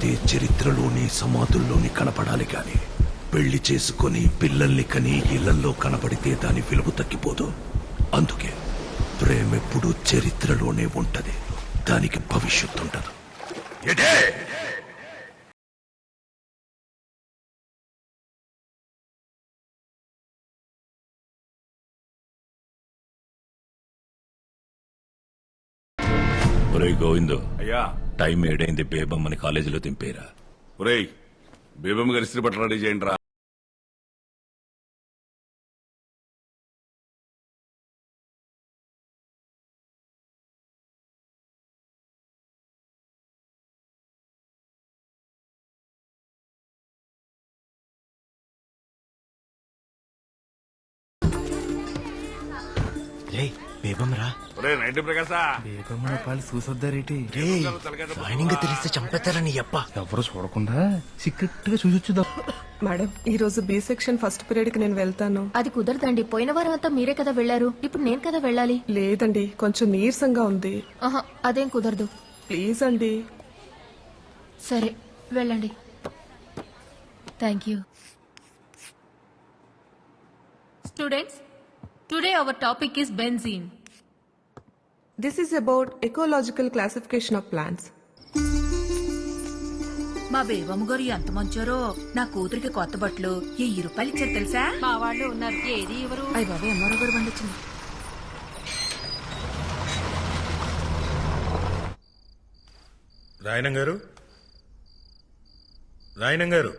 చనిపోతే చరిత్రలోని సమాధుల్లోని కనపడాలి గాని పెళ్లి చేసుకొని పిల్లల్ని కని ఇళ్లల్లో కనపడితే దాని విలువ తగ్గిపోదు. అందుకే ప్రేమెప్పుడు చరిత్రలోనే ఉంటది, దానికి భవిష్యత్తు ఉండదు. ఎటే గోవిందు అయ్యా, టైం ఏడైంది, బేబమ్మని కాలేజీలో దింపేరా. ఒరేయ్ బేబమ్మ గారి ఇస్త్రీ బట్టలు రెడీ చేయండి రా. బేబమ్రా నైన్టీ ప్రకాశా బేబమ్మ పాలు చూసొద్దారేటి జాయినింగ్ తెలిస్తే చంపేస్తారని చెప్ప. ఎవరు చూడకుండా సీక్రెట్ గా చూసొచ్చుదా. మేడం, ఈ రోజు బి సెక్షన్ ఫస్ట్ పీరియడ్ కి నేను వెళ్తాను. అది కుదరదండి. పోయిన వారం అంతా మీరే కదా వెళ్లారు, ఇప్పుడు నేను కదా వెళ్ళాలి. లేదండి, కొంచెం నీరసంగా ఉంది. ఆహా, అదేం కుదరదు. ప్లీజ్ అండి. సరే వెళ్ళండి. Thank you. Students, today our topic is benzene. This is about ecological classification of plants. మా బేబమ్మ గారు ఎంత మంచారో. నా కూతురికి కొత్త బట్టలు 1000 రూపాయలు ఇచ్చారు తెలుసా. మా వాళ్ళు ఉన్నారు, ఏది ఎవరు? అయ్య బాబా, ఎమ్మారో గారు బండి వచ్చింది. రాయనం గారు, రాయనం గారు.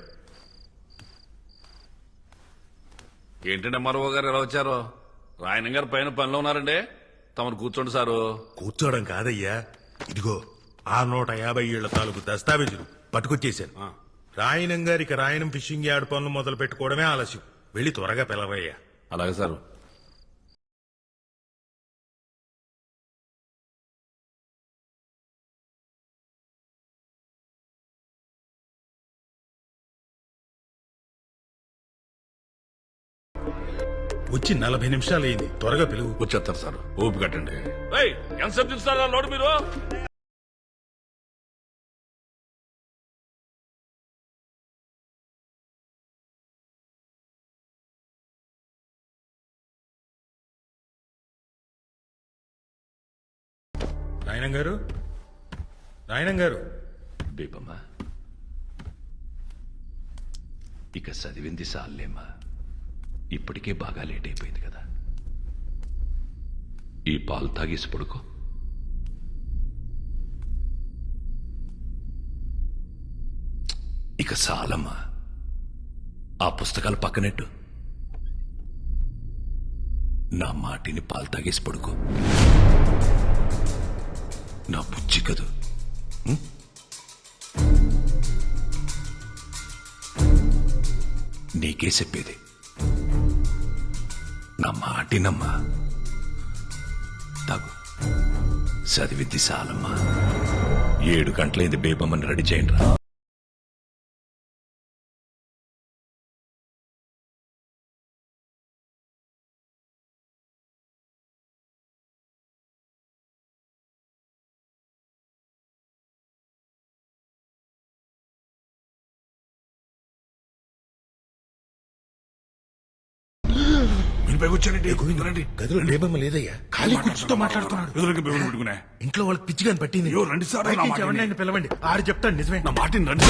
ఏంటంటే మరో గారు ఎలా వచ్చారో? రాయన గారు పైన పనిలో ఉన్నారండి, తమను కూర్చోండి సారు. కూర్చోవడం కాదయ్యా, ఇదిగో 650 ఏళ్ల తాలూకు దస్తావేజులు పట్టుకొచ్చేశాను. రాయనం గారికి రాయనం ఫిషింగ్ యార్డ్ పనులు మొదలు పెట్టుకోవడమే ఆలస్యం. వెళ్ళి త్వరగా పిలవయ్యా. అలాగే సారు. వచ్చి 40 నిమిషాలయ్యింది, త్వరగా పిలువు. వచ్చేస్తారు సార్, ఓపి కట్టండి. ఎంతసేపు చూస్తారా లోడు మీరు? రాయనం గారు, రాయనం గారు. బేబమ్మ, ఇక చదివింది సాలేమ్మా, ఇప్పటికే బాగా లేట్ అయిపోయింది కదా. ఈ పాలు తాగేసి పడుకో. ఇక చాలమ్మా, ఆ పుస్తకాలు పక్కనెట్టు. నా మాటిని పాలు తాగేసి పడుకో. నా బుజ్జి కదూ. నీకే చెప్పేది, నా మాటినమ్మా. తాగు, చదివిద్ది చాలమ్మా. 7 గంటలైంది, బేబమ్మని రెడీ చేయండి రా. గదిలో బేబమ్మ లేదయ్యా, ఖాళీ కూర్చుతో మాట్లాడుతున్నాడు. పెట్టుకునే ఇంట్లో వాళ్ళకి పిచ్చిగాని పట్టింది. రండి సార్, బయట నుంచి ఎవరినైనా పిలవండి, ఆడు చెప్తాడు నిజమే. నా మాటిని రండి.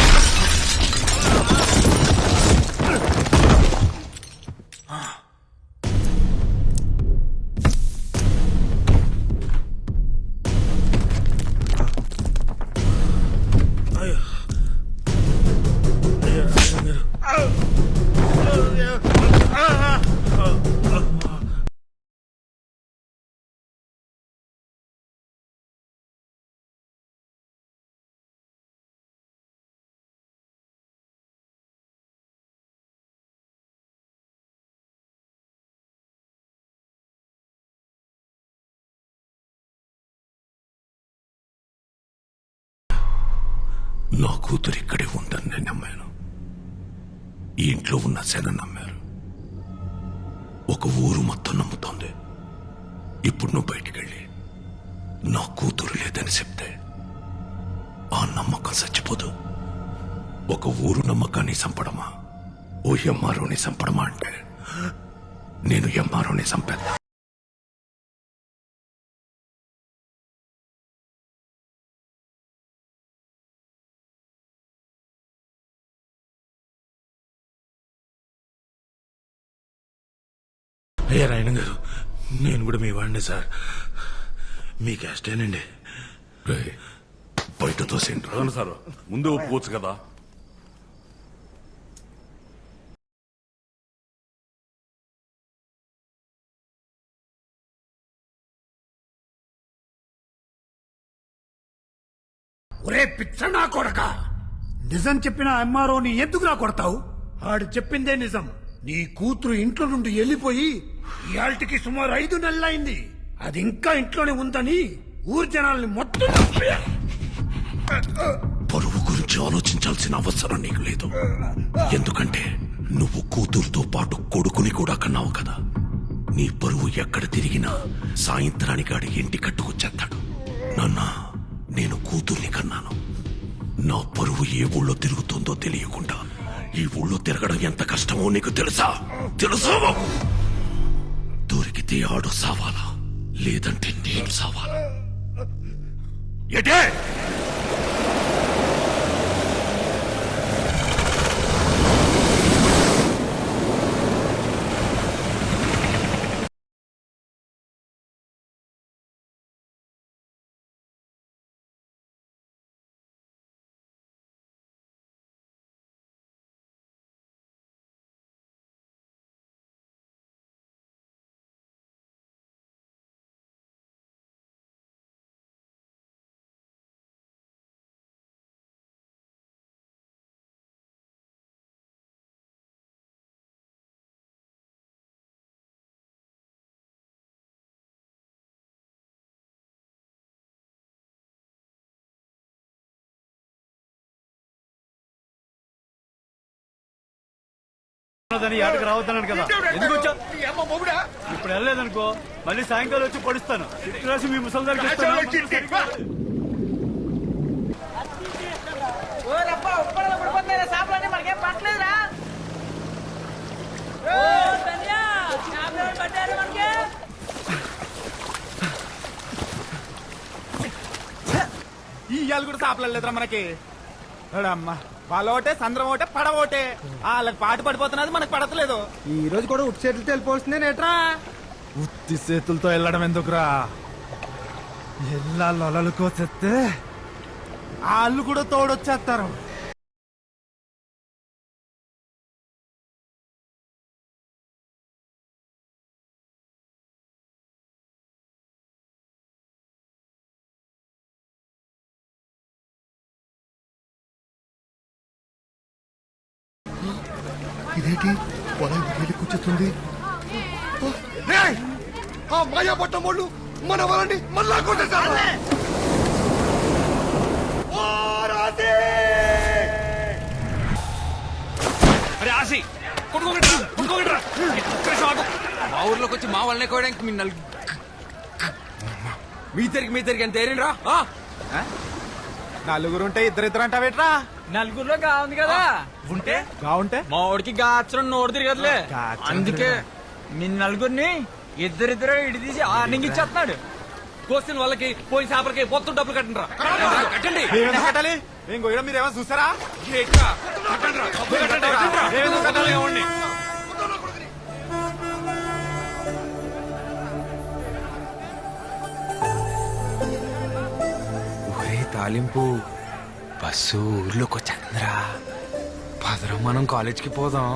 నా కూతురు ఇక్కడే ఉందని నేను నమ్మాను. ఈ ఇంట్లో ఉన్న శన నమ్మారు. ఒక ఊరు మొత్తం నమ్ముతోంది. ఇప్పుడు నువ్వు బయటికెళ్ళి నా కూతురు లేదని చెప్తే ఆ నమ్మకం చచ్చిపోదు. ఒక ఊరు నమ్మకాన్ని చంపడమా ఓ ఎంఆర్ఓని చంపడమా అంటే నేను ఎంఆర్ఓని చంపేద్దా. అయ్యా రాయన గారు, నేను కూడా మీ వాడిని సార్. మీ క్యాస్టేనండి. రేయ్, బయట తోసేంట్రా. అవును సార్, ముందు ఒప్పుకోవచ్చు కదా. ఒరే పిచ్చనా కొడక, నిజం చెప్పిన ఎంఆర్ఓని ఎందుకురా కొడతావు? ఆడు చెప్పిందే నిజం. నీ కూతురు ఇంట్లో నుండి వెళ్ళిపోయి ఇయాల్టికి సుమారు 5 నెలలైంది. అది ఇంకా ఇంట్లోనే ఉందని ఊరు జనాల్ని మొత్తం పరువు గురించి ఆలోచించాల్సిన అవసరం నీకు లేదు. ఎందుకంటే నువ్వు కూతురుతో పాటు కొడుకుని కూడా కన్నావు కదా. నీ పరువు ఎక్కడ తిరిగినా సాయంత్రానికి ఆడి ఇంటి కట్టుకొచ్చేస్తాడు. నాన్న, నేను కూతుర్ని కన్నాను. నా పరువు ఏ ఊళ్ళో తిరుగుతుందో తెలియకుండా ఈ ఊళ్ళో తిరగడం ఎంత కష్టమో నీకు తెలుసా? తెలుసా? దొరికితే ఆడు సావాలా, లేదంటే నేను సావాలా. ఎటే రావద్దన్నాడు కదా, ఎందుకు వచ్చా? ఇప్పుడు వెళ్ళలేదనుకో మళ్ళీ సాయంకాలం వచ్చి పడుస్తాను. రాసి మీ ముసలిదారికి ఇవాళ కూడా సాపలేదురా మనకి. అమ్మా, వాళ్ళ ఒకటే, సంద్రం ఒకటే, పడవ ఒకటే. వాళ్ళకి పాటు పడిపోతున్నది, మనకు పడతలేదు. ఈ రోజు కూడా ఉట్టి చేతులతో వెళ్ళిపోతుంది నేట్రా. ఉత్తి చేతులతో వెళ్ళడం ఎందుకురా? ఎల్లా లొలలుకోసేస్తే వాళ్ళు కూడా తోడొచ్చేస్తారు. ఇదేంటి పొలం వెళ్ళి కూర్చుంది? ఆ మాయా పట్టం వాళ్ళు మన వాళ్ళని మళ్ళా కొట్టేశారు. మా ఊర్లోకి వచ్చి మా వాళ్ళనే కోయడానికి మీ తిరిగి ఎంత ఏరినరా? నలుగురుంటే ఇద్దరిద్దరు అంటావేట్రా? నలుగురులో కావుంది కదా. ఉంటే గావుంటే మా వాడికి గాచరం నోడు తిరగదులే. అందుకే మీ నలుగురిని ఇద్దరిద్దరు ఇడి తీసి ఆర్నింగ్ ఇచ్చేస్తున్నాడు. కోసిన వాళ్ళకి పోయిన చేపలకి మొత్తం డబ్బులు కట్టండి. కట్టండి. కట్టాలి. ఏం కోయడం మీరు ఏమైనా చూసారా? తాలింపు బస్సు ఊర్లోకి వచ్చేంద్రా. పదరం, మనం కాలేజ్కి పోదాం.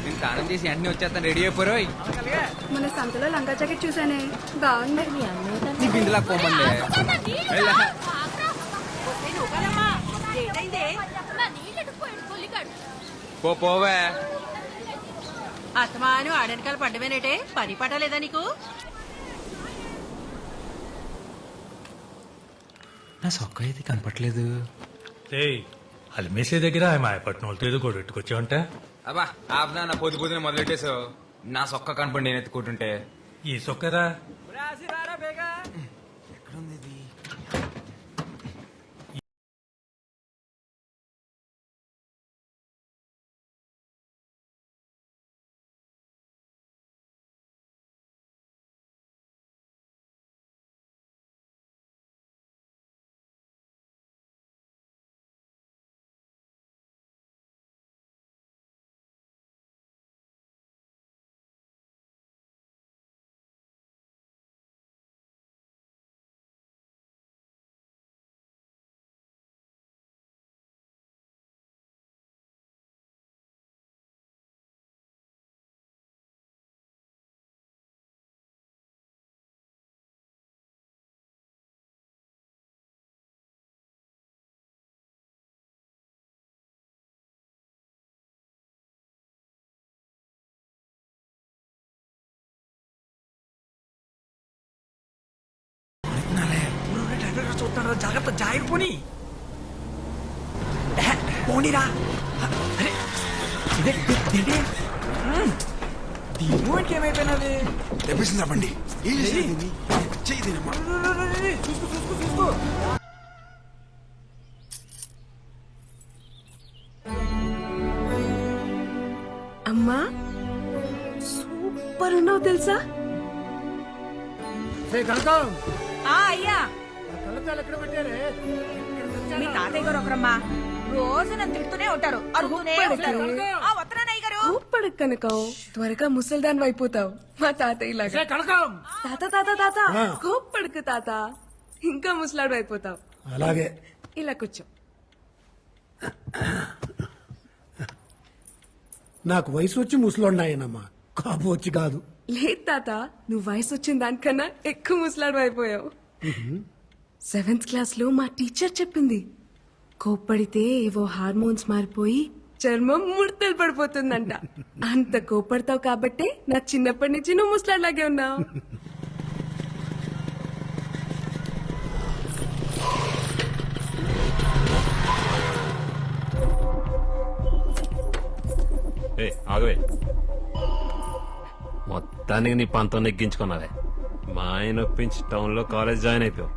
నేను స్నానం చేసి అన్ని వచ్చేస్తాను. రెడీ అయిపోయి మన సంతలో లంగా జాకెట్ చూసానే, బాగుంది. నీ బిందులా పోమంది. పోవే. అత్తమాను ఆడెనకాల పడ్డమేనేటే, పని పట్టలేదా నీకు? నా సొక్క అయితే కనపట్లేదు. అల్మేసే దగ్గర మాయపట్నం వాళ్ళతో ఏదో గొడవ పెట్టుకొచ్చావంట. అబ్బా ఆపనా, నా పొద్దు పొద్దున మొదలెట్టేసావు. నా సొక్క కనపడి నేను ఎత్తుకుంటుంటే ఈ సొక్కరా చూస్తాడు జాగ్రత్త జాగిపోని పోనీరా దీనికి ఏమైపోయినది తెప్పిసింది బండి అమ్మా సూపర్ ఉన్నావు తెలుసా? కనకం అయ్యా కళ్ళద్దాలు ఎక్కడ పెట్టారే మీ తాతయ్య గారు ఒకరమ్మా రోజు నన్ను తిడుతూనే ఉంటారు అరుగుతూనే ఉంటారు. వస్తున్నాను అయ్య గారు. ఊపడకు కనకం, త్వరగా ముసల్దాన్ అయిపోతావు మా తాతయ్య లాగా. కనకం తాత తాత తాత కోప్పడకు తాత, ఇంకా ముసలాడు అయిపోతావు. అలాగే ఇలా కూర్చో. నాకు వయసు వచ్చి ముసలోన్నాయనమ్మా, కాపు వచ్చి కాదు. లేదు తాత, నువ్వు వయసు వచ్చిన దానికన్నా ఎక్కువ ముసలాడు అయిపోయావు. 7th క్లాస్ లో మా టీచర్ చెప్పింది, కోప్పడితే ఏవో హార్మోన్స్ మారిపోయి చర్మం ముడతలు పడిపోతుందంట. అంత కోప్పడతావు కాబట్టే నా చిన్నప్పటి నుంచి నువ్వు ముసలాడిలాగే ఉన్నావు. ఆగవే, మొత్తానికి నీ పంతం నెగ్గించుకున్నావే. మా ఆయన ఒప్పించి టౌన్ లో కాలేజ్ జాయిన్ అయిపోయావు.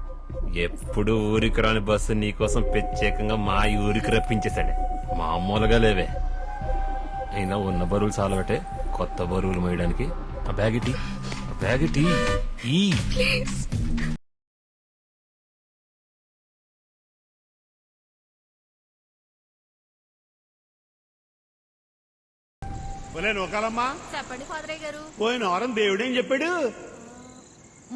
ఎప్పుడు ఊరికి రాని బస్సు నీకోసం ప్రత్యేకంగా మా ఊరికి రప్పించేశాడే. మామూలుగా లేవే. అయినా ఉన్న బరువులు చాలబట్టే కొత్త బరువులు మోయడానికి. ఆ బ్యాగ్ ఇటీ, ఆ బ్యాగ్ ఇటీ. ప్లీజ్ నూకాలమ్మా చెప్పండి ఫాదరయ్య గారు. పోయిన వారం దేవుడేం చెప్పాడు?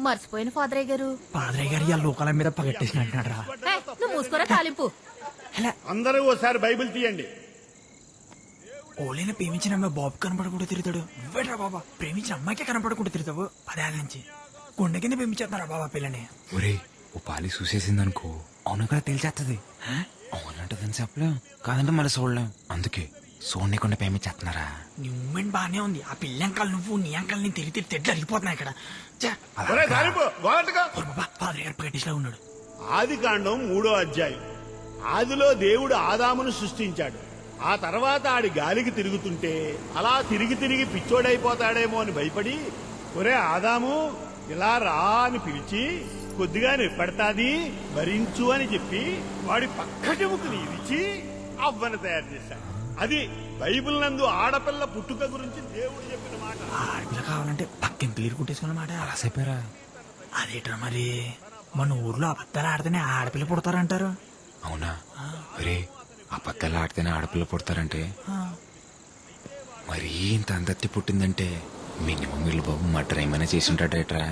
మర్చిపోయిన ఫాదరయ్య గారు. పాదరయ్య గారు ఆ లోకాల మీద పగట్టేసినట్టున్నాడు రా. నువ్వు మూసుకోరా తాలింపు. అందరూ ఓసారి బైబిల్ తీయండి. ఓలైనా ప్రేమించిన అమ్మాయి బాబు కనపడకుండా తిరుగుతాడు. నువ్వేట్రా బాబా, ప్రేమించిన అమ్మాయికే కనపడకుండా తిరుగుతావు 10 ఏళ్ళ నుంచి. గుండె కింద ప్రేమించేస్తున్నారా బాబా పిల్లని? ఒరే ఓ పాలి చూసేసింది అనుకో, అవును కదా తెలిసేస్తుంది. అవునంటదని చెప్పలేం, కాదంటే మళ్ళీ చూడలేం. అందుకే చూడకుండా ప్రేమించేస్తున్నారా? నీ మూమెంట్ బానే ఉంది. ఆ పిల్ల అంకాలు నువ్వు, నీ అంకాలు నేను తిరిగి తెడ్లు అరిగిపోతున్నాయి ఇక్కడ. పాదరయ్య గారు పగట్టేసిలా ఉన్నాడు. ఆది కాండం 3వ అధ్యాయం. ఆదిలో దేవుడు ఆదామును సృష్టించాడు. ఆ తర్వాత ఆడి గాలికి తిరుగుతుంటే అలా తిరిగి తిరిగి పిచ్చోడైపోతాడేమో అని భయపడి, ఒరే ఆదాము ఇలా రా అని పిలిచి కొద్దిగా నిప్పడతాది భరించు అని చెప్పి వాడి పక్క చెముకుని ఇరిచి అవ్వను తయారు చేశాడు. అది బైబిల్ నందు ఆడపిల్ల పుట్టుక గురించి దేవుడు చెప్పిన మాట. ఆడపిల్ల కావాలంటే పక్కన క్లియర్ కుట్టేసుకున్నమాట. అలా చెప్పారా? అదేట్రా మరి, మన ఊర్లో అబద్ధాలు ఆడితేనే ఆడపిల్ల పుడతారంటారు. అవునా? ఒరే అబద్ధాలు ఆడితేనే ఆడపిల్ల పుడతారంటే మరీ ఇంత అందత్తి పుట్టిందంటే మినిమం వీళ్ళు బాబు మటర్ ఏమైనా చేసి ఉంటాడేట్రా?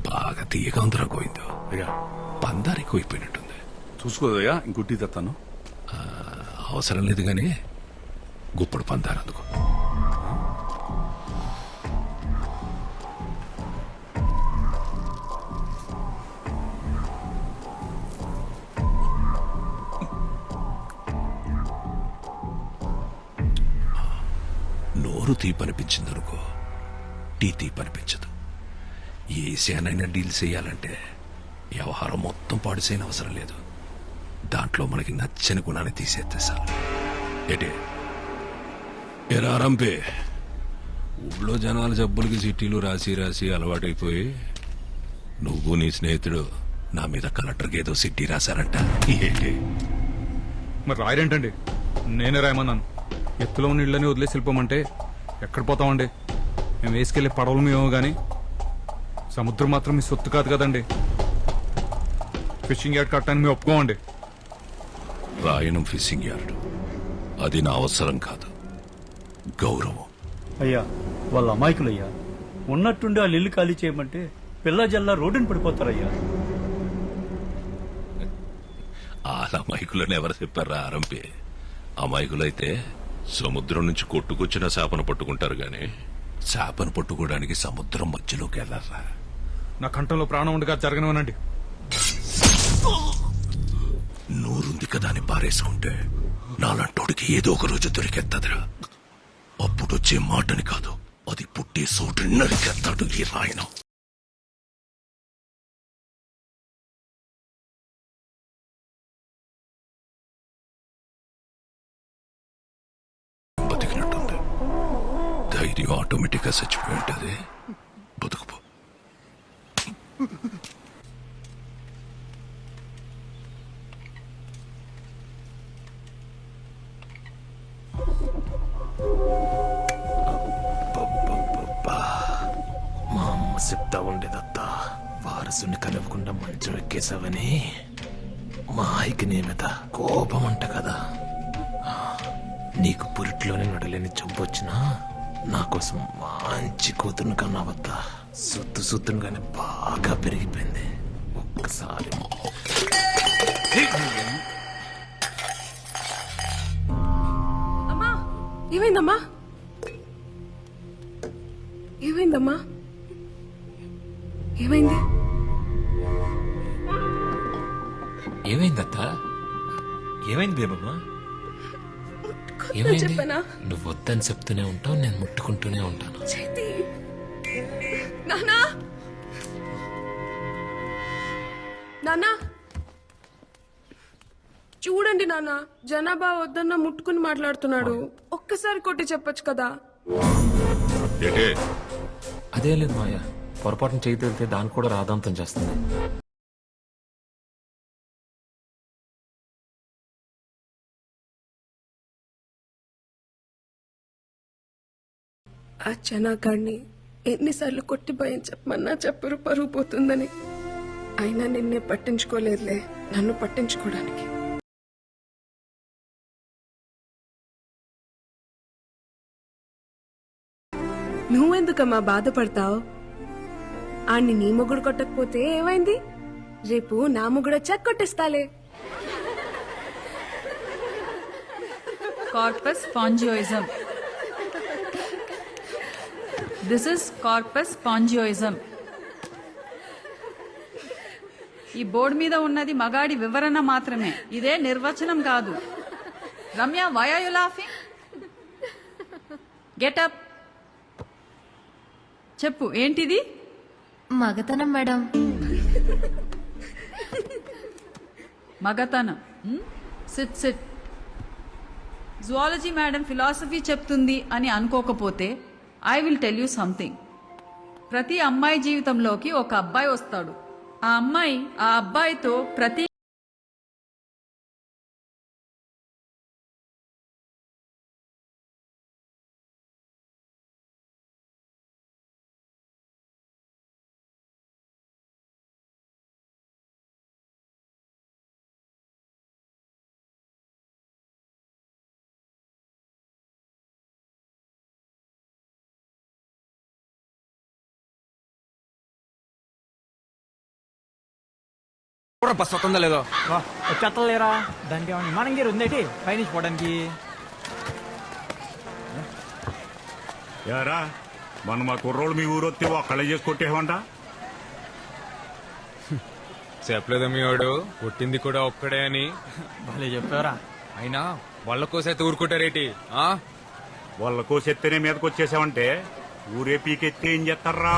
బాగా తీయగా ఉందిరా గోవిందో. పందారు ఎక్కువైపోయినట్టుంది. చూసుకోదయ్యా, ఇంకొట్టి తెస్తాను. అవసరం లేదు గాని గుప్పుడు పందారందుకు. నోరు తీపనిపించిందనుకో, టీ తీపనిపించదు. ఏ విషయానైనా డీల్ చేయాలంటే వ్యవహారం మొత్తం పాడు చేయని అవసరం లేదు. దాంట్లో మనకి నచ్చని గుణాన్ని తీసేస్తే చాలు. ఏటే ఎరా రంపే, ఊళ్ళో జనాల జబ్బులకి చిట్టీలు రాసి రాసి అలవాటైపోయి నువ్వు నీ స్నేహితుడు నా మీద కలెక్టర్కి ఏదో సిట్టి రాశారంట. ఏంటి మరి రాయరేంటండి? నేనే రాయమన్నాను. ఎత్తులో ఉన్న ఇళ్ళని వదిలేసి వెళ్ళిపోమంటే ఎక్కడ పోతామండి? మేము వేసుకెళ్లే పడవలు మేము గాని సముద్రం మాత్రం మీ సొత్తు కాదు కదండి. ఫిషింగ్ యార్డ్ కట్టడానికి మేము ఒప్పుకోమండి. రాయనం ఫిషింగ్ యార్డ్ అది నా అవసరం కాదు, గౌరవం. అయ్యా వాళ్ళ అమాయకులయ్యా. ఉన్నట్టుండి వాళ్ళు ఇల్లు ఖాళీ చేయమంటే పిల్ల జల్లా రోడ్డుని పడిపోతారయ్యా. వాళ్ళ అమాయకులని ఎవరు చెప్పారా ఆరంపే? అమాయకులైతే సముద్రం నుంచి కొట్టుకొచ్చిన చేపను పట్టుకుంటారు గాని చేపను పట్టుకోవడానికి సముద్రం మధ్యలోకి వెళ్ళారా? నా కంఠంలో ప్రాణం ఉండగా జరగనివ్వనండి. నోరుంది కదా అని పారేసుకుంటే నాలంటోడికి ఏదో ఒక రోజు దొరికెత్తదిరా. అప్పుడొచ్చే మాటని కాదు, అది పుట్టే చోటు నరికెత్తాడు ఈ రాయనం. బతికినట్టుంది. ధైర్యం ఆటోమేటిక్ గా చచ్చిపోయి ఉంటుంది. బతుకుపో. మా అమ్మ చెప్తా ఉండేదత్తా, వారసుని కలవకుండా మంచం ఎక్కేసావని. మా ఆయికి నీ మీద కోపం అంట కదా. నీకు పురిట్లోనే నడలేని చంపొచ్చినా నా కోసం మంచి కూతురుని కన్నావద్దా. సుత్తును కానీ బాగా పెరిగిపోయింది. ఒక్కసారి అమ్మా, ఏమైందమ్మా? ఏమైందమ్మా? ఏమైంది? ఏమైందత్తా? ఏమైంది బేబమ్మా? ఏమైంది? చెప్పనా? నువ్వు వద్దని చెప్తూనే ఉంటావు, నేను ముట్టుకుంటూనే ఉంటాను. చేతి నానా, నానా చూడండి నాన్న, జనాభా వద్దన్న ముట్టుకుని మాట్లాడుతున్నాడు. ఒక్కసారి కొట్టి చెప్పొచ్చు కదా. అదే లేదు మాయా, పొరపాటున చేయి వెళ్తే దాన్ని కూడా రాదాంతం చేస్తుంది. ఆ జనాగాడిని ఎన్నిసార్లు కొట్టి భయం చెప్పమన్నా చెప్పరు, పరుగు పోతుందని. అయినా నిన్నే పట్టించుకోలేదులే, నన్ను పట్టించుకోవడానికి. నువ్వెందుకమ్మా బాధపడతావు? ఆణ్ణి నీ మొగుడు కొట్టకపోతే ఏమైంది? రేపు నా మొగుడు వచ్చాక కొట్టేస్తాలే. Corpus spongiosum. This is corpus spongiosum. ఈ బోర్డు మీద ఉన్నది మగాడి వివరణ మాత్రమే, ఇదే నిర్వచనం కాదు. Ramya, why are you laughing? Get up. చెప్పు, ఏంటిది? మగతనం మేడం. మగతనం. Sit sit. Zoology madam philosophy చెప్తుంది అని అనుకోకపోతే I will tell you something. ప్రతి అమ్మాయి జీవితంలోకి ఒక అబ్బాయి వస్తాడు. ఆ అమ్మాయి ఆ అబ్బాయితో ప్రతి బస్ వస్తుందో లేదో వచ్చేస్తలేరా? దానికి ఏమన్నా విమానం గేరు ఉందేటి పైనుంచి పోవడానికి? యారా మన మా కుర్రోళ్ళు మీ ఊరొత్తి ఒక్కళ్ళే చేసి కొట్టేవంట. చెప్పలేదు మీ వాడు పుట్టింది కూడా ఒక్కడే అని. భలే చెప్పారా. అయినా వాళ్ళ కోసైతే ఊరుకుంటారేటి? వాళ్ళ కోసెత్తేనే మీదకి వచ్చేసావంటే ఊరే పీకెత్తి ఏం చేస్తారా?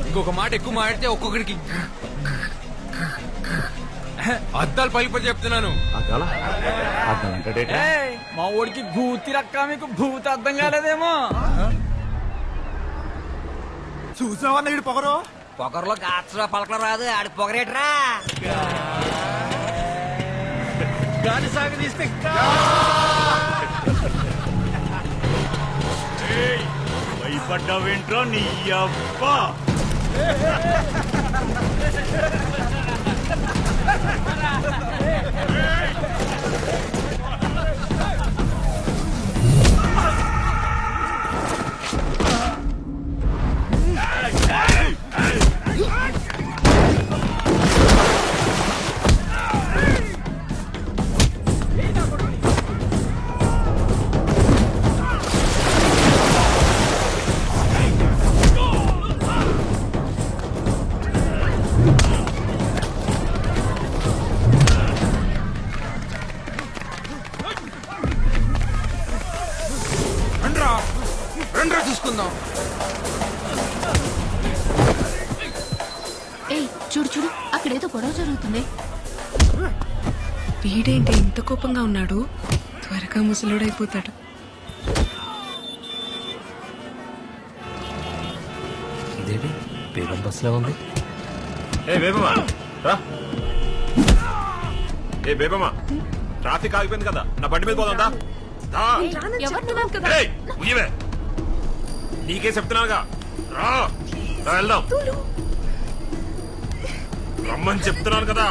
ఇంకొక మాట ఎక్కువ మాడితే ఒక్కొక్కడికి అద్దాలు పలిపడి చెప్తున్నాను. మా ఊడికి భూతి రక్క మీకు భూతి అర్థం కాలేదేమో. చూసావన్న ఇటు పొగరు పొగర్లో గాత్ర పలకలు రాదు ఆడి పొగరేట్రా. గాలి సాగు తీస్తే భయపడ్డావేంట్రా నీ అబ్బా? రండ్రా చూసుకుందాం. ఏయ్ చూడు చూడు అక్కడేదో గొడవ జరుగుతుంది. వీడేంటి ఇంత కోపంగా ఉన్నాడు? త్వరగా ముసలోడైపోతాడు. ఇదేంటి బేగం బస్సులో ఉంది? ఏ బేబమ్మా రా. ఏ బేబమ్మా ట్రాఫిక్ ఆగిపోయింది కదా, నా బండి మీద పోదా? నీకే చెప్తున్నాగా, రా వెళ్దాం. రమ్మని చెప్తున్నాను కదా.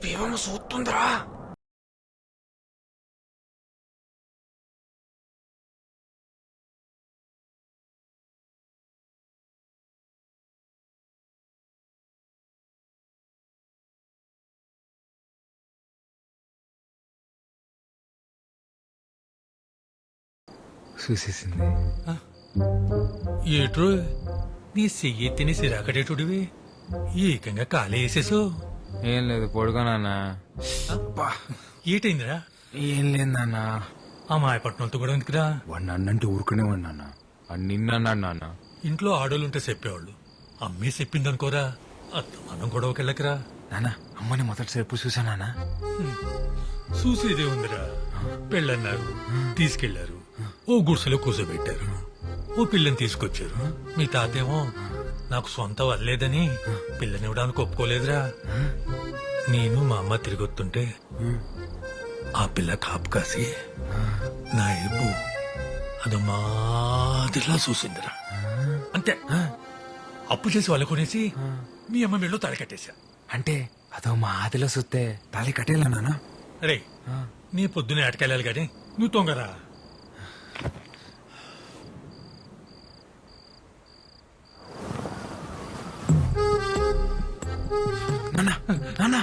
భీమమ్మ చూస్తుందిరా. చూసేసింది. ఏట్రో నీ చెయ్యి తిని సిరాకడేటుడివి ఏకంగా కాలే వేసేసో. ఏం లేదు పొడుగునా. ఏటైందిరా? ఏం లేదు నాన్న. ఆ మాయపట్నంతో కూడా ఎందుకురా? వాడిని అన్నంటే ఊరుకునే వాడు నాన్న. వాడు నిన్నన్నాడు నాన్న. ఇంట్లో ఆడోళ్ళుంటే చెప్పేవాళ్ళు, అమ్మే చెప్పిందనుకోరా. మనం గొడవకెళ్ళకరా నాన్న. అమ్మని మొదటిసేపు చూసా నాన్న. చూసేదే ఉందిరా. పెళ్ళన్నారు, తీసుకెళ్లారు, ఓ గుడిసెలో కూర్చోబెట్టారు, ఓ పిల్లని తీసుకొచ్చారు. మీ తాతేమో నాకు సొంత వల్లేదని పిల్లనివ్వడానికి ఒప్పుకోలేదురా. నేను మా అమ్మ తిరిగొస్తుంటే ఆ పిల్ల కాపు కాసి నా ఏపు అది మాదిరిలా చూసిందిరా. అంతే. అప్పు చేసి వాళ్ళ కొనేసి మీ అమ్మ మెళ్ళు తాళి కట్టేశా. అంటే అదో మా ఆదిలో సుత్తే తాళి కట్టేలా నాన్న. రే నీ పొద్దునే అటకెళ్ళాలి కానీ నువ్వు తొంగరా. నాన్న నాన్న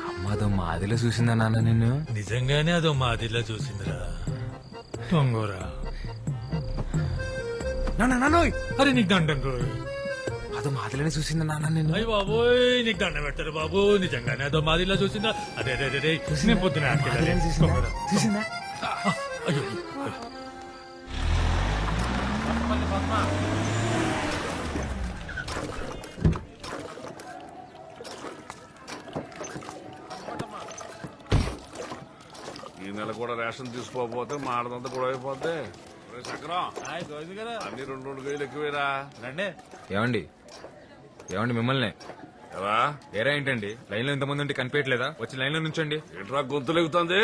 అమ్మదో మా ఆదిలో చూసిందా నాన్న నిన్ను? నిజంగానే అదో మాదిరిలా చూసిందిరా. తొంగరా. నాన్న నాన్నోయ్ అరే నీకు దండం రోయ్. అదో మా ఆదిలోనే చూసిందా నాన్న నిన్ను? అయ్య బాబోయ్ నీకు దండం పెడతారు బాబు. నిజంగానే అదో మాదిరిలా చూసిందా? అరే అరే అరే నేను పొద్దునే అటకెళ్ళాలి. చూసిందా? అయ్యో ఈ నెల కూడా రేషన్ తీసుకోకపోతే మాడదంతా కూడా అయిపోద్ది. చక్రం అన్ని 2 కేజీలు ఎక్కువేరా. రండి. ఏమండి ఏమండి మిమ్మల్ని ఎలా వేరే ఏంటండి లైన్ లో ఇంతమంది ఉంటే కనిపించట్లేదా? వచ్చి లైన్ లో నుంచండి. ఏంట్రా గొంతు లెగుతుంది?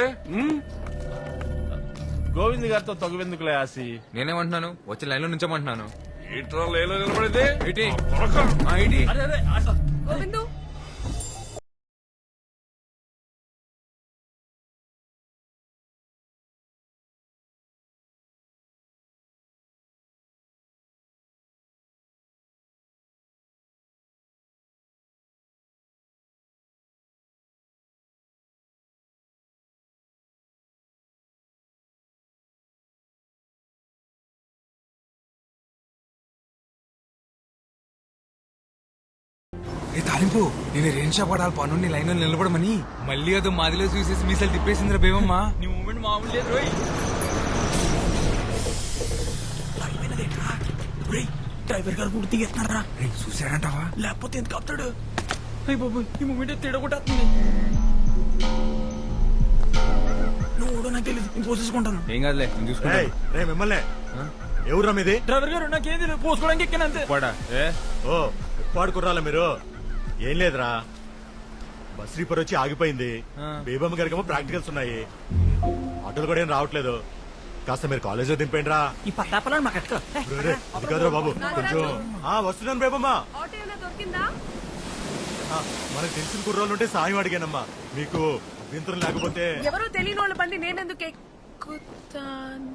గోవింద్ గారితో తగువెందుకులే ఆసి. నేనేమంటున్నాను? వచ్చి లైన్ లో నుంచోమంటున్నాను. ఏంట్రా లేలో నిలబడింది? ఏంటి? త్వరగా. ఆ, ఏంటి? గోవిందు ఏ తాలింపు నేను రేణు షాప్ పడాలి పన్ను లైన్ లో నిలబడమని మళ్ళీ అదో మాదిలో చూసేసి మీసాలు తిప్పేసిందిరా బేవమ్మా. నీ మూమెంట్ మామూలు లేదు రోయ్. డ్రైవర్ గారు కూడా తీస్తున్నారా? చూసాడంటావా? లేకపోతే ఎందుకు ఆపుతాడు? అయ్య బాబు ఈ మూమెంట్ తిడగొట్టేస్తుంది. నువ్వు నాకు తెలియదు, నేను పోసేసుకుంటాను. ఏం కాదులే నేను చూసుకుంటా. మిమ్మల్ని ఎవరా మీది? డ్రైవర్ గారు నాకేం తెలియదు, పోసుకోవడానికి ఎక్కినంతే. ఓ ఉప్పాడు కుర్రాలా మీరు? ఏం లేదురా, బస్ రీపర్ వచ్చి ఆగిపోయింది. బేబమ్మ గారికేమో ప్రాక్టికల్స్ ఉన్నాయి. ఆటోలు కూడా ఏం రావట్లేదు. కాస్త మీరు కాలేజ్ లో దింపండి రా. ఈ పట్టాపలని మాకు అట్టుకో. అది కాదురా బాబు, కొంచెం వస్తున్నాను బేబమ్మా. ఆటో ఏమైనా దొరికిందా? మనకు తెలిసిన కుర్రోళ్ళు ఉంటే సాయం అడిగానమ్మా. మీకు అభ్యంతరం లేకపోతే. ఎవరో తెలియని వాళ్ళ బండి నేనెందుకు ఎక్కుతాను?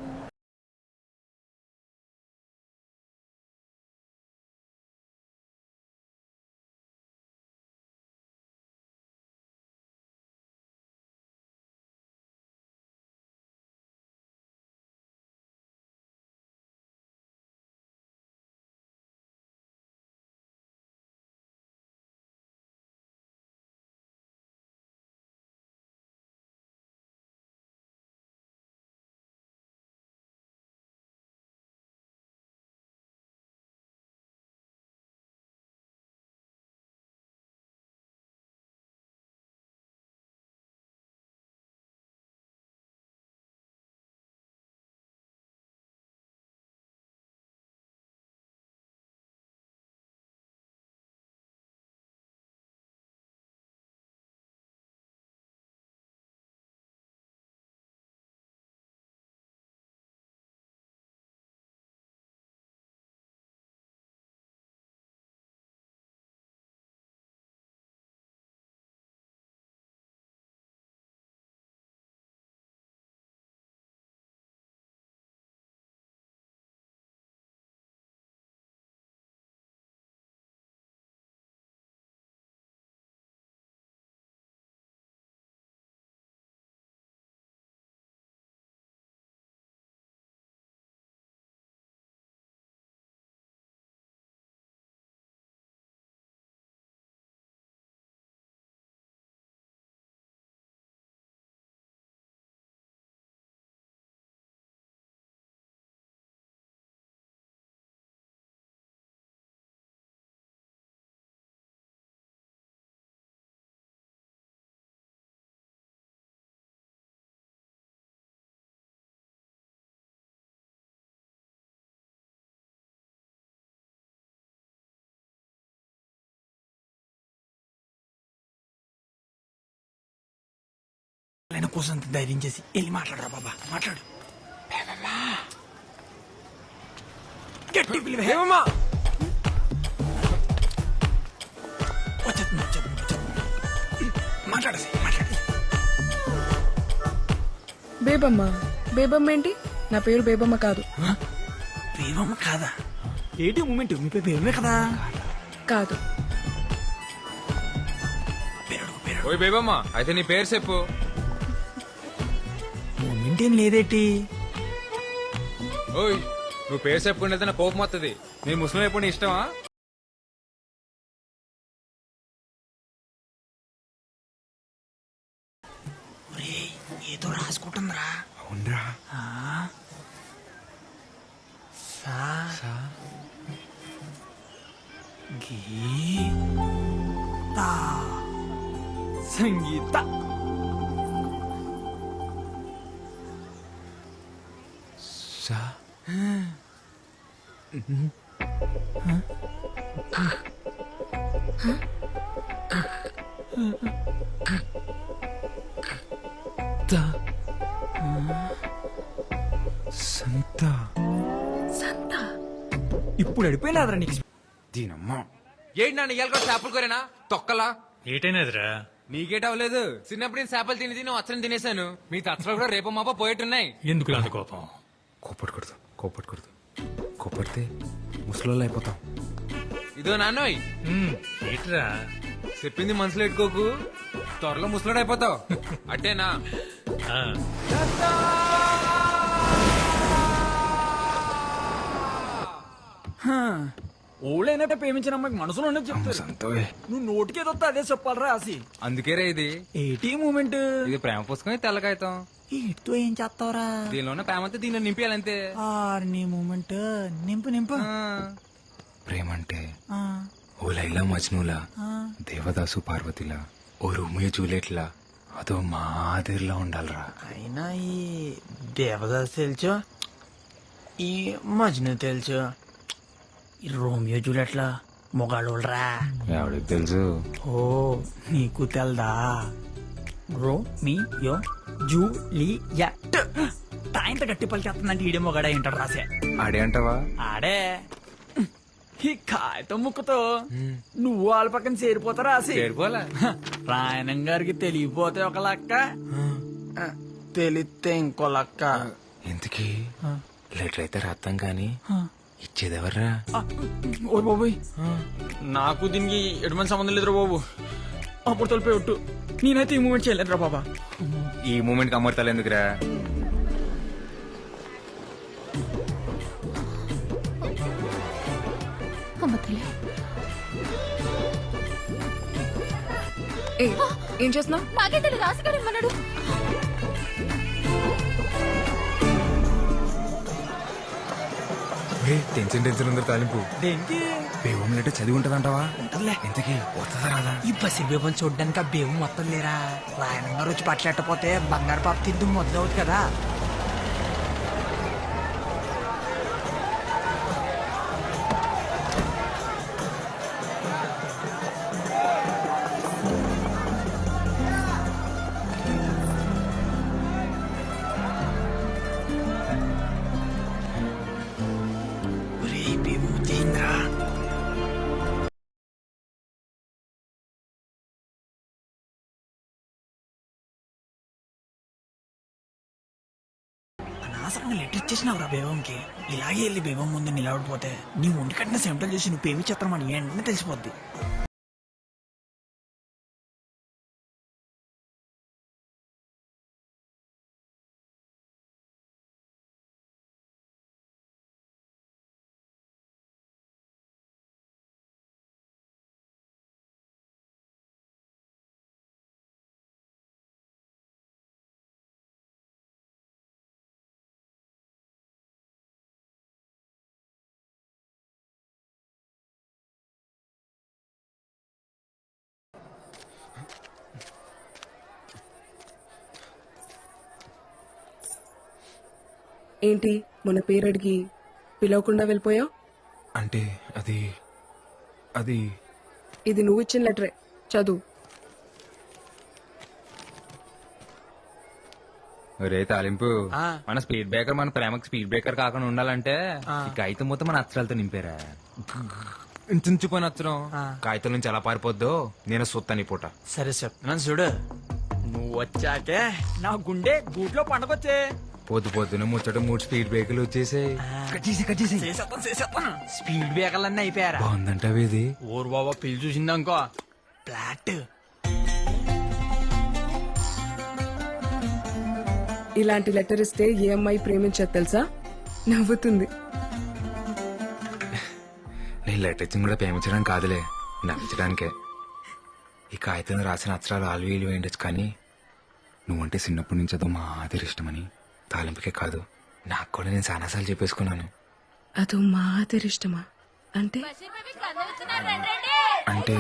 ఆయన కోసం ధైర్యం చేసి వెళ్ళి మాట్లాడరా బాబా, మాట్లాడు. గట్టి పిలువే. బేబమ్మ బేబమ్మ ఏంటి? నా పేరు బేబమ్మ కాదు. బేబమ్మ కాదా? ఏంటి మూమెంట్? మీ పేరు బేబమే కదా? కాదు. ఓయ్ బేబమ్మ, అయితే నీ పేరు చెప్పు. మూమెంట్ ఏం లేదేటి? ఓయ్, నువ్వు పేరు చెప్పుకుంటే నా కోపం వస్తుంది. నేను ముస్లిం ఎప్పుడు నీ ఇష్టమా? ఏదో రాసుకుంటుందిరా. అవునరా. సంగీత సంత. సంత. ఇప్పుడు అడిపోయినాదరా నీకు. దీనమ్మా. ఏంటి నన్ను ఇవాళ కూడా చేపలు కోరేనా తొక్కలా? ఏటైనదిరా? నీకేట అవ్వలేదు. చిన్నప్పుడు నేను చేపలు తిని అచ్చరం తినేశాను. మీ తచ్చలు కూడా రేపు మాప పోయేట్టున్నాయి. ఎందుకు అంత కోపం? కోపడకూడదు, కోపడకూడదు. కోపడితే ముసలోళ్ళు అయిపోతాం. ఇదో నాన్నోయ్, ఏట్రా? చెప్పింది మనసులో పెట్టుకోకు, త్వరలో ముసలోడు అయిపోతావు. అట్టేనా? ఓళ్ళైనట్టే ప్రేమించిన అమ్మాయికి మనసులో ఉన్నది చెప్తారు. నువ్వు నోటికేదొస్తా అదే చెప్పాలరా ఆసి. అందుకే రే ఇది. ఏటి మూమెంట్? ఇది ప్రేమ పుస్తకం, తెల్లకాయతాం. ఇటుతో ఏం చేస్తావరా? దీనిలోనే ప్రేమ అంతా దీనిలో నింపేయాలంతే. నీ మూమెంట్ నింపు నింపు. ప్రేమ అంటే ఓ లైలా మజ్నులా, దేవదాసు పార్వతిలా, ఓ రోమియో జూలియట్లా, అదో మాదిరిలా ఉండాలరా. అయినా ఈ దేవదాస్ తెలుసు, ఈ మజ్ను తెలుసు, ఈ రోమియో జూలియట్లా మొగాళ్ళోళ్ళరా. ఎవడికి తెలుసు? ఓ నీకు తెల్దా? Romeo Juliet. తాయింత గట్టి పలికేస్తుందంటే ఈడే మొగాడా ఏంటాడు రాసే. ఆడే అంటావా? ఆడే. ఈ కాగితం ముక్కతో నువ్వు వాళ్ళ పక్కన చేరిపోతారా రాసి. చేరిపోలే. రాయణం గారికి తెలియపోతే ఒక లక్క, తెలిస్తే ఇంకో లక్క. ఇంతకీ లెటర్ అయితే రాస్తాం కానీ ఇచ్చేదెవర్రా? ఓ బాబోయ్, నాకు దీనికి ఎటువంటి సంబంధం లేదురా బాబు. అప్పుడు తొలిపోయి ఒట్టు. నేనైతే ఈ మూమెంట్ చేయలేదురా బాబా. ఈ మూమెంట్ అమర్తాలు ఎందుకురా? ఏం చేస్తున్నావు? నాకే తెలియదు, రాసిగాడు ఇమ్మన్నాడు. టెన్షన్ టెన్షన్ ఉందరు తాలింపు. దేనికి? బేవం లెటర్ చదివి ఉంటదంటావా? ఇంతకీ వస్తుందా రాదా? ఈ బసి బేబం చూడ్డానికి ఆ బేబు మొత్తం లేరా. రాయణం గారు వచ్చి పట్లెట్టపోతే బంగారు పాప తిద్దు మొదలవుతుంది కదా. అనవసరంగా లెటర్ ఇచ్చేసినావురా బేబంకి. ఇలాగే వెళ్ళి బేబం ముందు నిలబడిపోతే నీ ఒంటి కట్టిన సెంటల్ చేసి నువ్వు పేమి చిత్రం అని వెంటనే తెలిసిపోద్ది. ఏంటి మన పేరు అడిగి పిలవకుండా వెళ్ళిపోయావు? అంటే అది అది ఇది నువ్వు ఇచ్చిన లెటరే, చదువు. రే తాలింపు, మన స్పీడ్ బ్రేకర్ మన ప్రేమకు స్పీడ్ బ్రేకర్ కాకుండా ఉండాలంటే ఈ కాగితం మొత్తం మన అక్షరాలతో నింపారా. ఇంచుపోయిన అచ్చరం కాగితం నుంచి ఎలా పారిపోద్దో నేను సొత్తాను ఈ పూట. సరే చెప్తున్నాను చూడు, నువ్వు వచ్చాకే నా గుండె గూట్లో పండగొచ్చే. పొద్దు పొద్దున ముచ్చట 3 స్పీడ్ బ్రేకులు వచ్చేసాయి. స్పీడ్ బ్రేకర్లన్నీ అయిపోయారా? బాగుందంట ఇది. ఊరు బాబా పిల్లి చూసిందనుకో ఫ్లాట్. ఇలాంటి లెటర్ ఇస్తే ఏ అమ్మాయి ప్రేమించదు తెలుసా? నవ్వుతుంది. నేను లెటర్ ఇచ్చింది కూడా ప్రేమించడానికి కాదులే, నవ్వించడానికే. ఈ కాగితం రాసిన అక్షరాలు ఆలు వీలు వేయచ్చు, కానీ నువ్వంటే చిన్నప్పటి నుంచి అదో మా ఆదిరి ఇష్టమని తాలింపుకే కాదు నాకు కూడా నేను చాలాసార్లు చెప్పేసుకున్నాను. అదో మా ఆదిరి ఇష్టమా అంటే? అంటే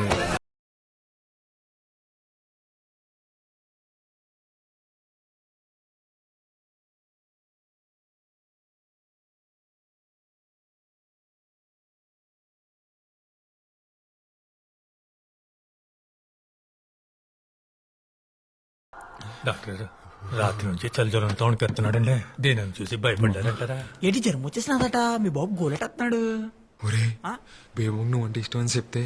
డాక్టర్ రాత్రి నుంచి చలిజ్వరంతో వణికెత్తున్నాడండి. దీనిని చూసి భయపడ్డారంటారా? ఏంటి జ్వరం వచ్చేసినదట, మీ బాబు గోలెట్టేస్తున్నాడు. ఒరే బేబు నువ్వు అంటే ఇష్టం అని చెప్తే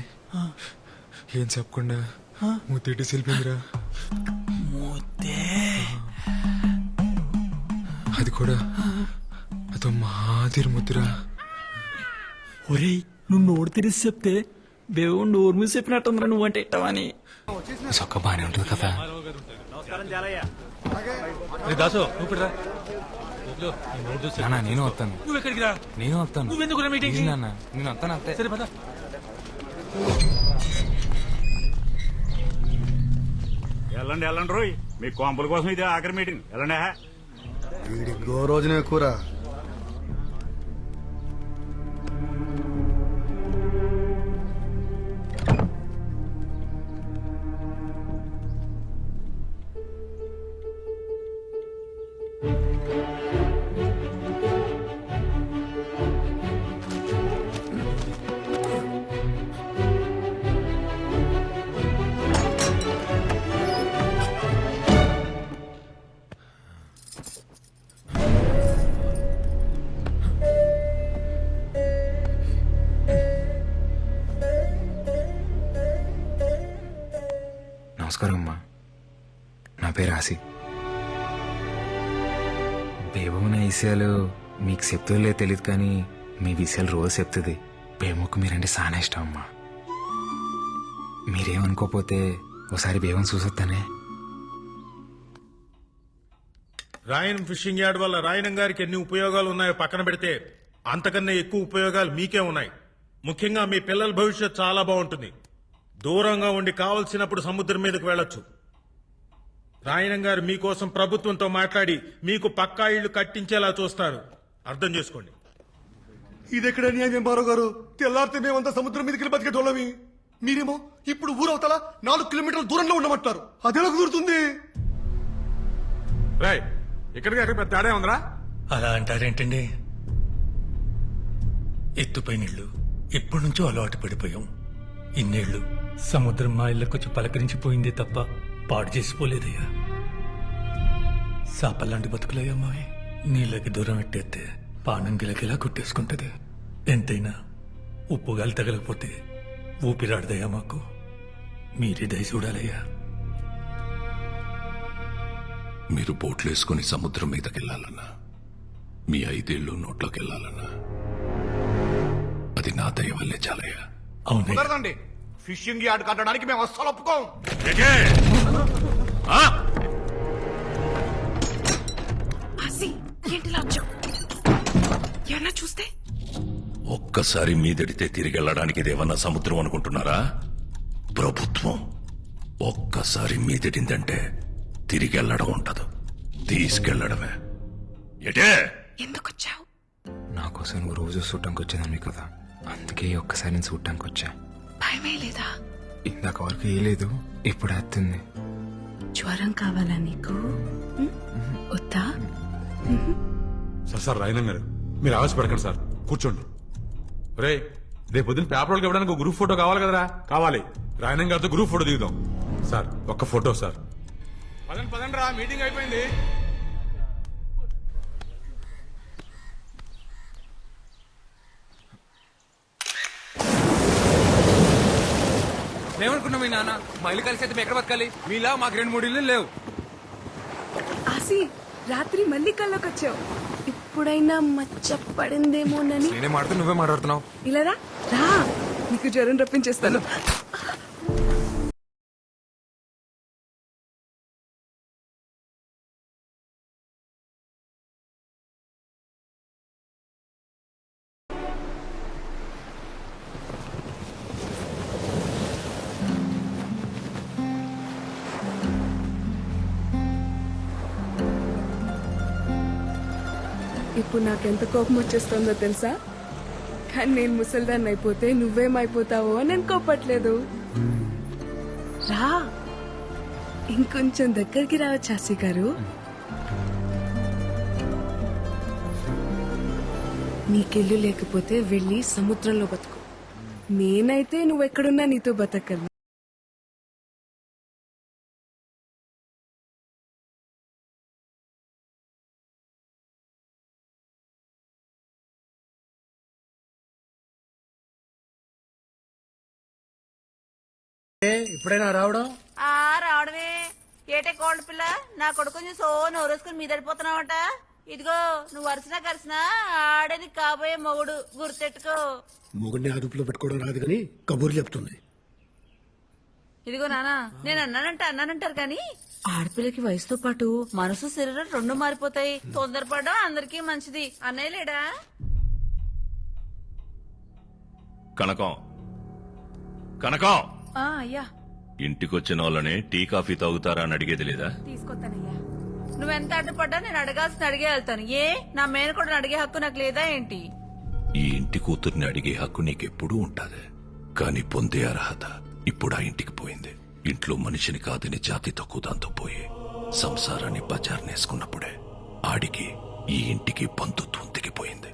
ఏం చెప్పకుండా ముత్తేటి సెల్పిందిరా. అది కూడా అదో మాదిరి ముద్దురా. ఒరేయ్ నువ్వు నోరు తెరిసి చెప్తే బేవు నోరు మీద చెప్పినట్టుందిరా నువ్వంటే ఇట్టవని. సొక్క బానే ఉంటుంది కదా. దాసు నువ్వు నాన్న నేను వస్తాను. నువ్వు ఎక్కడికి రా? నేను వస్తాను. నువ్వెందుకు రా మీటింగ్? నాన్న నేను వస్తాను అంతే. సరే పద. వెళ్ళండి వెళ్ళండి రోయ్, మీ కొంపల కోసం ఇది ఆఖరి మీటింగ్. వెళ్ళండి. వీడి రోజునే కూర. నమస్కారం అమ్మా, నా పేరు ఆసి. బేబమ్మ నా విషయాలు మీకు చెప్తుందో తెలియదు, కానీ మీ విషయాలు రోజు చెప్తుంది. బేబమ్మకు మీరంటే చాలా ఇష్టం అమ్మా. మీరేమనుకోపోతే ఒకసారి బేబం చూసొస్తానే. రాయన్ ఫిషింగ్ యార్డ్ వల్ల రాయనం గారికి ఎన్ని ఉపయోగాలు ఉన్నాయో పక్కన పెడితే అంతకన్నా ఎక్కువ ఉపయోగాలు మీకే ఉన్నాయి. ముఖ్యంగా మీ పిల్లల భవిష్యత్ చాలా బాగుంటుంది. దూరంగా ఉండి కావలసినప్పుడు సముద్రం మీదకు వెళ్ళొచ్చు. రాయనం గారు మీకోసం ప్రభుత్వంతో మాట్లాడి మీకు పక్కా ఇళ్లు కట్టించేలా చూస్తారు. అర్థం చేసుకోండి. ఇదెక్కడ న్యాయం బారో గారు? తెల్లారితే మేమంతా సముద్రం మీదకి వెళ్ళి బతికేటోళ్ళమి. మీరేమో ఇప్పుడు ఊరవతల 4 కిలోమీటర్ల దూరంలో ఉండమంటారు. అదెలా కుదురుతుంది? రాయ్ ఇక్కడికి అక్కడ పెద్ద తేడా ఉందిరా. అలా అంటారేంటండి? ఎత్తుపై నీళ్లు ఎప్పటి నుంచో అలవాటు పడిపోయాం. ఇన్నేళ్లు సముద్రం మా ఇళ్ళకొచ్చి పలకరించిపోయిందే తప్ప పాడు చేసిపోలేదయ్యా. సాపల్లాంటి బతుకులయ్యా మావి. నీళ్ళకి దూరం ఎట్టేస్తే పానం గిలకిలా కొట్టేసుకుంటది. ఎంతైనా ఉప్పుగాలి తగలకపోతే ఊపిరాడదయ్యా మాకు. మీరే దయ చూడాలయ్యా. మీరు బోట్లేసుకుని సముద్రం మీదకెళ్లాలన్నా, మీ 5 ఏళ్ళు నోట్లోకి వెళ్ళాలన్నా అది నా దయ వల్లే చాలయ్యా. అవునండి, ఫిషింగ్ యార్డ్ కట్టడానికి మేము అస్సలు ఒప్పుకోం. చూస్తే ఒక్కసారి మీదడితే తిరిగి వెళ్ళడానికి ఇదేమన్నా సముద్రం అనుకుంటున్నారా? ప్రభుత్వం. ఒక్కసారి మీదడిందంటే తిరిగి వెళ్ళడం ఉండదు, తీసుకెళ్లడమే. ఎటే ఎందుకొచ్చావు? నా కోసం నువ్వు రోజు చూడటానికి వచ్చేదాన్ని కదా, అందుకే ఒక్కసారి నేను చూడటానికి వచ్చా. భయమే లేదా? ఇందాక వరకు ఏ లేదు, ఇప్పుడు వస్తుంది. జ్వరం కావాలా నీకు? వద్దా? సార్ రాయనం గారు మీరు ఆవేశపడకండి సార్, కూర్చోండి. రే రేపు పొద్దున్న పేపర్ వాళ్ళకి ఇవ్వడానికి ఒక గ్రూప్ ఫోటో కావాలి కదరా? కావాలి. రాయనం గారితో గ్రూప్ ఫోటో దిగుదాం. సార్ ఒక్క ఫోటో సార్. పదండి పదండి రా, మీటింగ్ అయిపోయింది. మేమనుకున్నాం మీ నాన్న మా ఇల్లు కలిసి అయితే మేము ఎక్కడ బతకాలి మీలా మాకు 2-3 ఇల్లు లేవు. ఆసి రాత్రి మళ్ళీ కల్లోకి వచ్చావు. ఇప్పుడైనా మచ్చ పడిందేమోనని. నేనే మాట్లాడుతూ నువ్వే మాట్లాడుతున్నావు. ఇలా రా రా, నీకు జ్వరం రప్పించేస్తాను. ఇప్పుడు నాకెంత కోపం వచ్చేస్తుందో తెలుసా? కానీ నేను ముసల్దాన్ని అయిపోతే నువ్వేమైపోతావో అని నేను కోపట్లేదు. రా, ఇంకొంచెం దగ్గరికి రావచ్చు ఆసి గారు. నీకెళ్ళు లేకపోతే వెళ్ళి సముద్రంలో బతుకు. నేనైతే నువ్వెక్కడున్నా నీతో బతకను. ఇప్పుడైనా రావడం? రావడమే ఏటే కోళ్ళ పిల్ల, నా కొడుకుని సో నోరేసుకుని మీదడిపోతున్నావట. ఇదిగో నువ్వు వరుసనా కలిసినా ఆడని కాబోయే మొగుడు, గుర్తెట్టుకో. మొగుడిని అదుపులో పెట్టుకోవడం రాదు కానీ కబుర్లు చెప్తుంది. ఇదిగో నానా, నేను అన్నానంటారు కానీ ఆడపిల్లకి వయసుతో పాటు మనసు శరీరం 2 మారిపోతాయి. తొందరపడడం అందరికీ మంచిది. అన్నయ్య లేడా? కనకం కనకం, అయ్యా ఇంటికొచ్చిన వాళ్ళని టీ కాఫీ తాగుతారా అని అడిగేది లేదా? తీసుకొస్తానయ్యా. నువ్వెంత అడ్డుపడ్డా నేను అడగాల్సిన అడిగే వెళ్తాను. ఏ నా మేనకోడని అడిగే హక్కు నాకు లేదా ఏంటి? ఈ ఇంటి కూతుర్ని అడిగే హక్కు నీకెప్పుడూ ఉంటాది, కానీ పొందే అర్హత ఇప్పుడు ఆ ఇంటికి పోయింది. ఇంట్లో మనిషిని కాదని జాతి తక్కువ దాంతో పోయి సంసారాన్ని బజార్నేసుకున్నప్పుడే ఆడికి ఈ ఇంటికి బంధుత్వం తెగిపోయింది.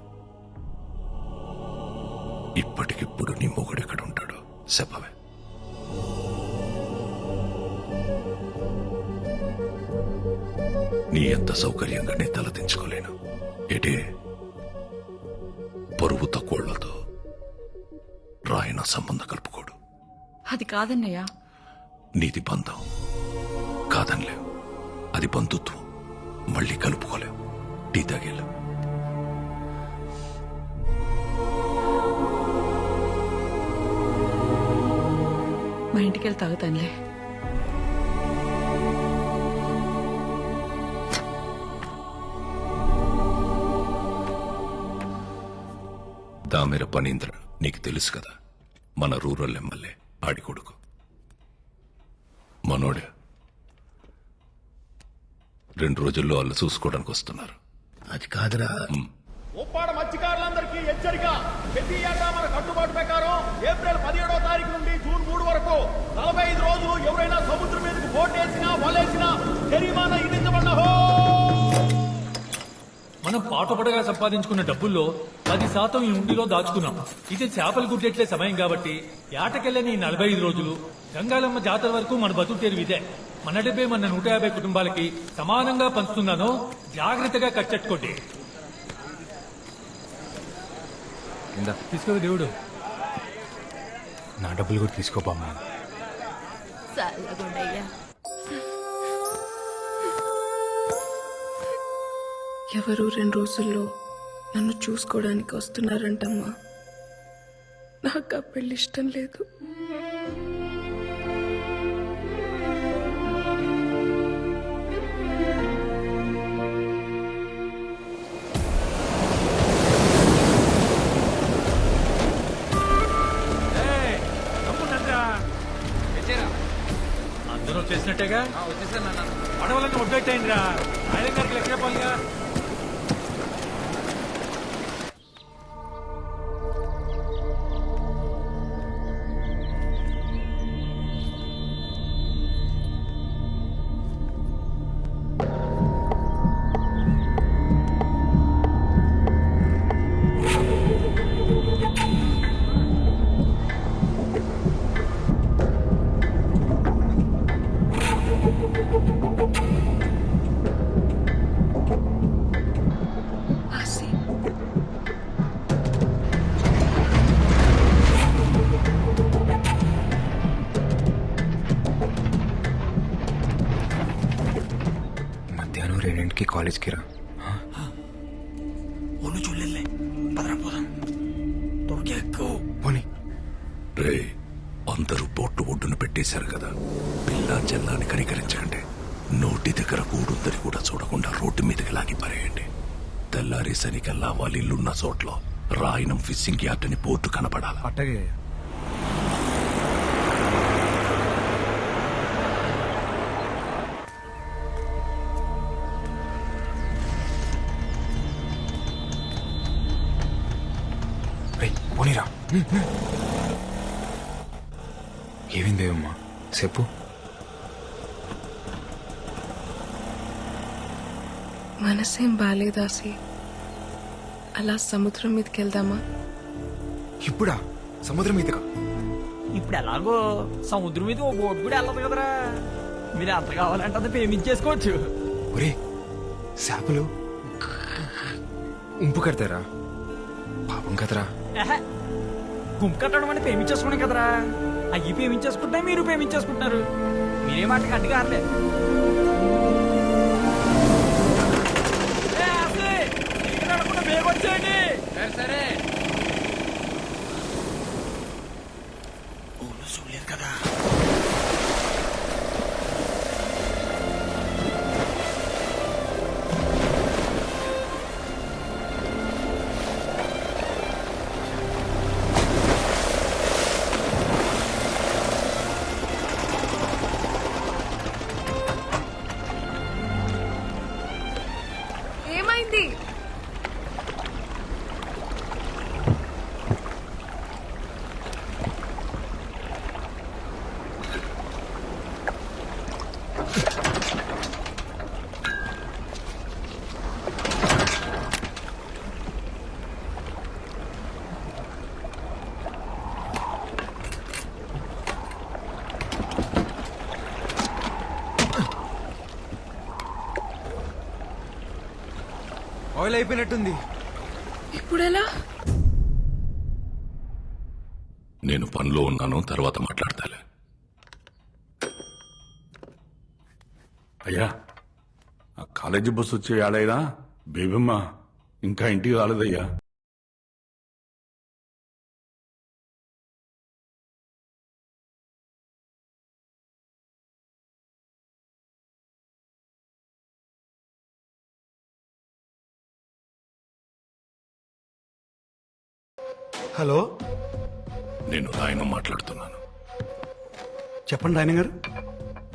ఇప్పటికిప్పుడు నీ మొగుడెక్కడుంటాడు చెప్పవే? నీ ఎంత సౌకర్యంగా నీ తలదించుకోలేను. ఏటే పరువు తక్కువళ్లతో రాయన సంబంధం కలుపుకోడు. అది కాదన్నయ్యా. నీది బంధం కాదనిలేవు, అది బంధుత్వం. మళ్ళీ కలుపుకోలేవు. టీ తాగేళ్ళు. మా ఇంటికి వెళ్ళి తాగుతానులే. దామెర పనీంద్ర నీకు తెలుసు కదా, మన రూరల్ ఎమ్మెల్యే ఆడి కొడుకు. మనోడే 2 రోజుల్లో వాళ్ళు చూసుకోవడానికి వస్తున్నారు. అది కాదురా. ఉప్పాడ మత్స్యకారులందరికీ హెచ్చరిక. ప్రతి ఏటా మన కట్టుబాటు ప్రకారం ఏప్రిల్ 17వ తారీఖు నుండి జూన్ 3 వరకు 45 రోజులు ఎవరైనా సముద్రం మీదకి బోటేసినా వలేసినా జరిమానా విధించబడ్డహో. మనం పాటుపడగా సంపాదించుకున్న డబ్బుల్లో 10% ఈ ఉండిలో దాచుకున్నాం. ఇది చేపలు గుడ్డెట్లే సమయం కాబట్టి ఏటకెళ్ళని ఈ 45 రోజులు గంగాలమ్మ జాతర వరకు మన బతుకు తెరువు ఇదే. మన డబ్బే మన 150 కుటుంబాలకి సమానంగా పంచుతున్నాను. జాగ్రత్తగా కట్టెట్టుకోండి. తీసుకో దేవుడు. నా డబ్బులు కూడా తీసుకోపోమ్మా. చల్లగుండయ్యా. ఎవరు 2 రోజుల్లో నన్ను చూసుకోవడానికి వస్తున్నారంటమ్మా. నాకు ఆ పెళ్లి ఇష్టం లేదు. అందరూ వచ్చేసినట్టేగా? వచ్చేసాను నాన్న. పడవలన్నీ ఒడ్డెట్టయిందిరా. ఆయన గారికి లెక్క చెప్పాలిగా. 2ంటికి కాలేజ్కి రా. ఒళ్ళు చూడలే పదరా పోదాం దొరికేకు పోనీ. రే అందరూ బొట్టు ఒడ్డును పెట్టేశారు కదా, పిల్ల చెల్లాని కనికరించకండి. నోటి దగ్గర గూడుందని కూడా చూడకుండా రోడ్డు మీదకి లాగి పారేయండి. తెల్లారేసరికల్లా వాళ్ళ ఇల్లున్న చోట్లో రాయనం ఫిషింగ్ యార్డ్ అని బోర్డు కనపడాలి. అట్టగే రేయ్, పోనీరా. ఏమైందేమమ్మా చెప్పు. మనసేం బాలేదాసి, అలా సముద్రం మీదకి వెళ్దామా? ఇప్పుడా? సముద్రం మీదగా? ఇప్పుడు ఎలాగో సముద్రం మీద ఓ బోట్ కూడా వెళ్ళదు కదరా. మీరు ఎంత కావాలంటే అంత పేమెంట్ చేసుకోవచ్చు. ఒరే చేపలు ఉంపు కడతారా? పాపం కదరా. గుంపు కట్టడం అంటే పేమెంట్ చేసుకోవడం కదరా. అయ్యి పేమెంట్ చేసుకుంటే మీరు పేమెంట్ చేసుకుంటున్నారు. మీరే మాటకి అడ్డుగా ఆడలే. వచ్చేయండి. సరే చూడలేదు కదా. ఏమైంది? ఆయిల్ అయిపోయినట్టుంది. ఇప్పుడెలా? నేను పనిలో ఉన్నాను, తర్వాత మాట్లాడతాలే. అయ్యా ఆ కాలేజీ బస్సు వచ్చే ఏడైనా బేబమ్మ ఇంకా ఇంటికి రాలేదయ్యా. హలో, నేను రాయను మాట్లాడుతున్నాను. చెప్పండి రాయన గారు.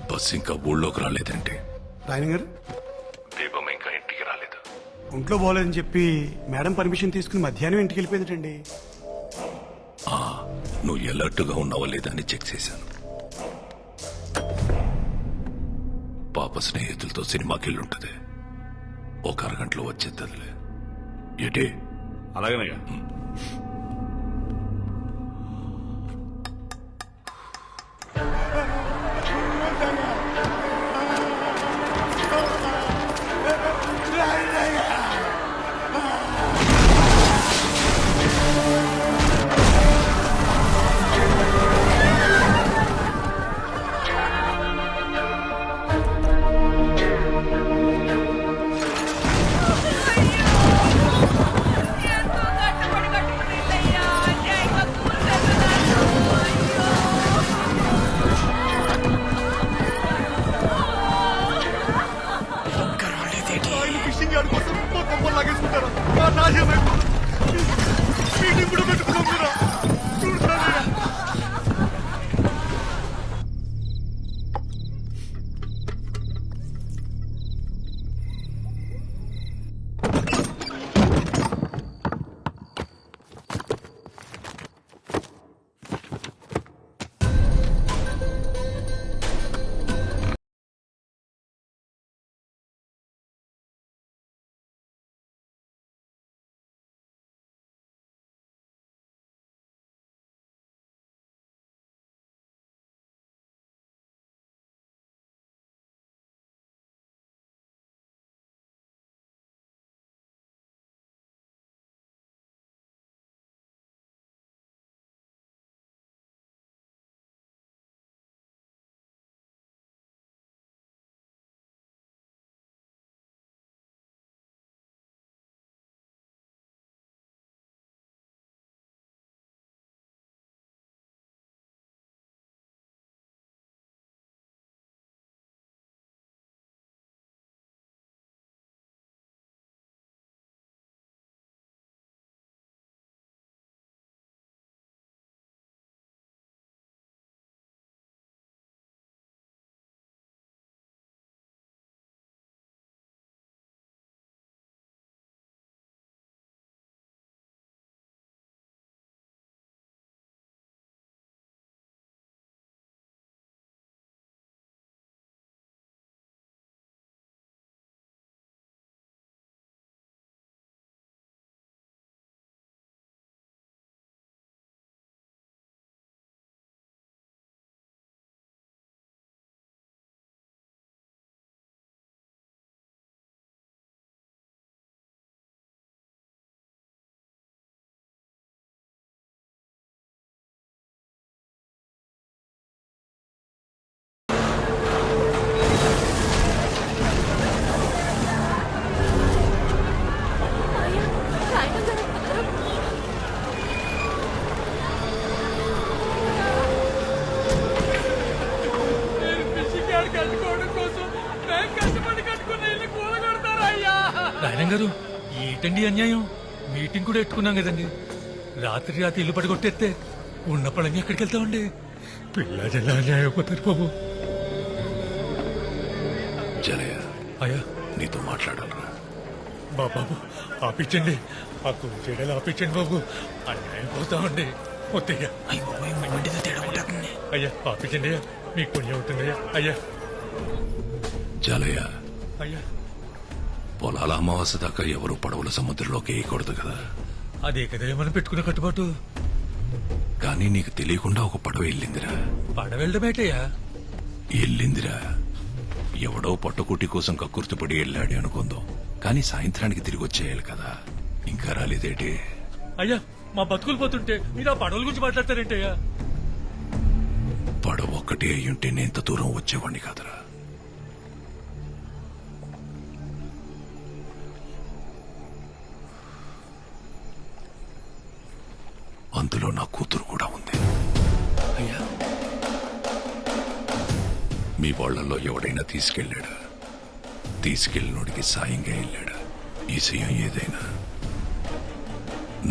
బస్ ఇంకా ఊళ్ళోకి రాలేదంటే? రాయన గారు, దీపం ఇంకా ఇంటికి రాలేదు. ఒంట్లో బాగోలేదని చెప్పి మేడం పర్మిషన్ తీసుకుని మధ్యాహ్నం ఇంటికి వెళ్ళిపోయిందండి. నువ్వు ఎలర్ట్గా ఉన్నావా లేదా అని చెక్ చేశాను. పాప స్నేహితులతో సినిమాకి వెళ్ళుంటది. ఒక అరగంటలో వచ్చేద్దదిలే. ఏటే? అలాగేనయ్యా. నాయన గారు ఏంటండి అన్యాయం మీటింగ్ కూడా పెట్టుకున్నాం కదండి రాత్రి ఇల్లు పడగొట్టేస్తే ఉన్న పడంగా ఎక్కడికి వెళ్తామండి పిల్లలు ఎలా అన్యాయం అయిపోతారు బాబు. జలయ అయ్యా నీతో మాట్లాడాలరా. బాబు ఆపించండి ఆ చేయడాలు ఆపించండి బాబు అన్యాయం పోతామండి వద్దయ్యా. అయ్యా ఆపించండి అయ్యా మీకు పుణ్యం అవుతుందయ్యా. అయ్యా జలయ అయ్యా పొలాల అమావాస్య దాకా ఎవరు పడవల సముద్రంలోకి వేయకూడదు కదా. అదే కదా మనం పెట్టుకున్న కట్టుబాటు. కానీ నీకు తెలియకుండా ఒక పడవ వెళ్ళిందిరా. పడవెళ్ళడమేటయ్యా వెళ్ళిందిరా. ఎవడో పట్టుకుట్టి కోసం కక్కుర్తిపడి వెళ్ళాడు అనుకుందాం. కానీ సాయంత్రానికి తిరిగి వచ్చేయాలి కదా. ఇంకా రాలేదేటి? అయ్యా మా బతుకులు పోతుంటే మీరు ఆ పడవల గురించి మాట్లాడతారేంటయ్యా? పడవ ఒక్కటే అయ్యుంటే నేను ఇంత దూరం వచ్చేవాడిని కాదురా. అందులో నా కూతురు కూడా ఉంది. అయ్యా మీ వాళ్ళల్లో ఎవడైనా తీసుకెళ్ళాడా? తీసుకెళ్ళినోడికి సాయంగా వెళ్ళాడా? ఈ సయం ఏదైనా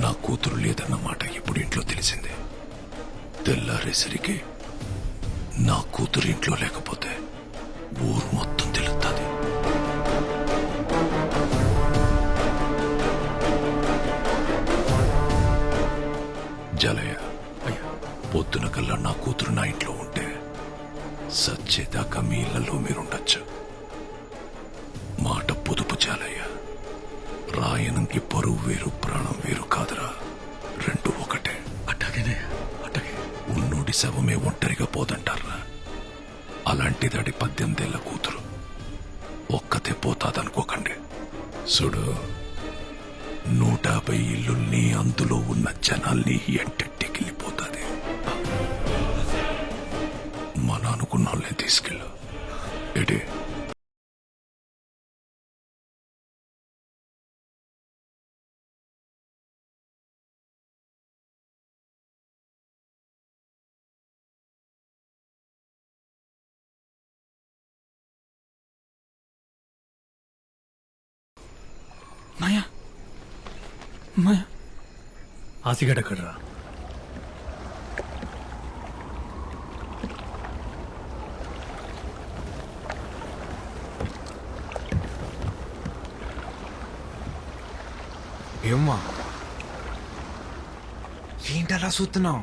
నా కూతురు లేదన్న మాట ఇప్పుడు ఇంట్లో తెలిసిందే. తెల్లారేసరికి నా కూతురు ఇంట్లో లేకపోతే ఊరు మొత్తం తెలుస్తుంది. జలయ పొద్దున కల్లా నా కూతురు నా ఇంట్లో ఉంటే సచ్చేదాకా మీ ఇళ్లలో మీరుండొచ్చు. మాట పొదుపు చాలయ్య. రాయనంకి పరువు వేరు ప్రాణం వేరు కాదురా. రెండు ఒకటే. అట్టాగేనే అట్టాగే. ఉన్నోడి శవమే ఒంటరిగా పోదంటారా. అలాంటిదాడి 18 ఏళ్ల కూతురు ఒక్కతే పోతాదనుకోకండి. చూడు 150 ఇల్లుల్ని అందులో ఉన్న జనాల్ని ఎంటెట్టికెళ్ళిపోతాది. మన అనుకున్న వాళ్ళని తీసుకెళ్ళు. ఏడే మాయా మాయా ఆసిగడ్ అక్కడరా. ఏమ్మా ఏంటలా చూస్తున్నావు?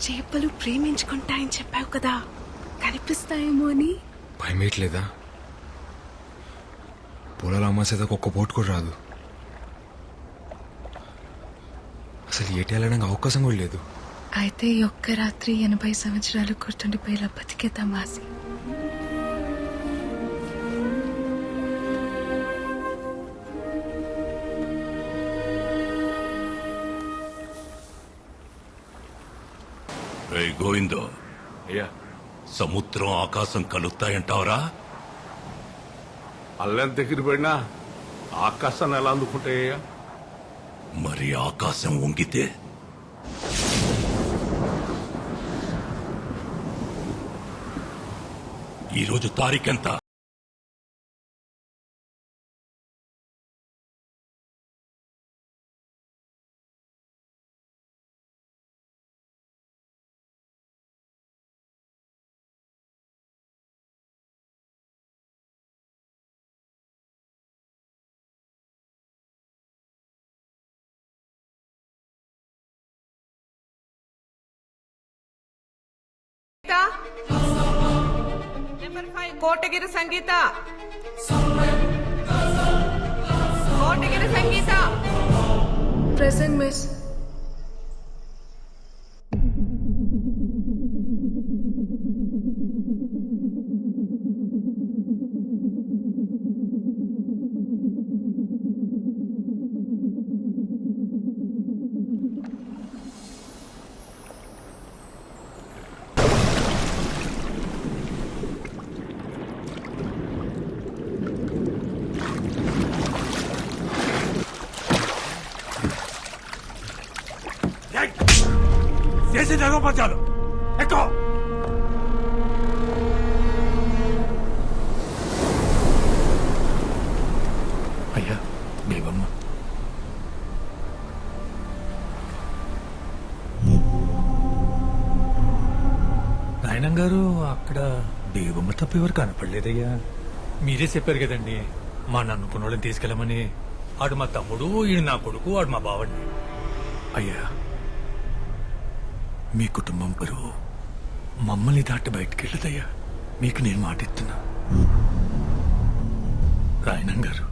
చేపలు ప్రేమించుకుంటాయని చెప్పావు కదా, కనిపిస్తాయేమో అని. భయమేయట్లేదా? పొలాల అమ్మాసేదాకా ఒక్క బోట్ కూడా రాదు. అసలు ఏటి వెళ్ళడానికి అవకాశం కూడా లేదు. అయితే ఈ ఒక్క రాత్రి 80 సంవత్సరాలు గుర్తుండిపోయేలా బతికేద్దాం ఆసి. గోవిందో అయ్యా, సముద్రం ఆకాశం కలుస్తాయంటావరా? అల్లం దగ్గర పడినా ఆకాశాన్ని ఎలా అందుకుంటాయ్యా? మరి ఆకాశం వంగితే? ఈరోజు తారీఖెంత? నెంబర్ 5 కోటగిరి సంగీత. కోటగిరి సంగీత ప్రెసెంట్ మిస్. చేసి జగపచ్చాలు ఎక్కువ. గారు అక్కడ దేవమ్మ తప్ప ఎవరు కనపడలేదయ్యా. మీరే చెప్పారు కదండి మా నన్నుకున్న వాళ్ళని తీసుకెళ్ళమని. ఆడు మా తమ్ముడు, ఈడు నా కొడుకు, ఆడు మా బావండి. అయ్యా, మీ కుటుంబం బరువు మమ్మల్ని దాటి బయటికి వెళ్ళదయ్యా. మీకు నేను మాట ఇస్తున్నా. రాయణం గారు,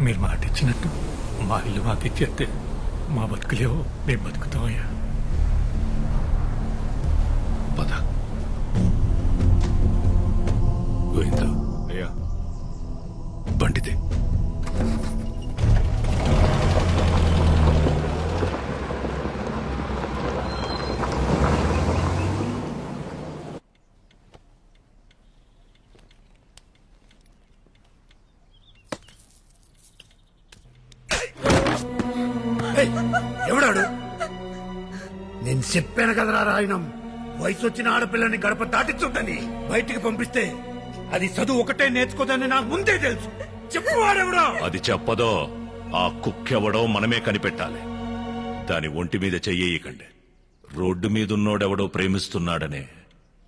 మీరు మాట ఇచ్చినట్టు మా ఇల్లు మాకు ఇచ్చేస్తే మా బతుకులేవో మేము బతుకుతామయ్యా. పద గోవిందా. అయ్యా, బండితే ఎవడాడు? నేను చెప్పాను కదరా రాయణం, వయసు వచ్చిన ఆడపిల్లని గడప దాటించొద్దని. బయటికి పంపిస్తే అది చదువు ఒకటే నేర్చుకోదని నాకు ముందే తెలుసు. చెప్పువాడెవడో. అది చెప్పదో ఆ కుక్కెవడో మనమే కనిపెట్టాలి. దాని ఒంటి మీద చెయ్యకండి. రోడ్డు మీదున్నోడెవడో ప్రేమిస్తున్నాడనే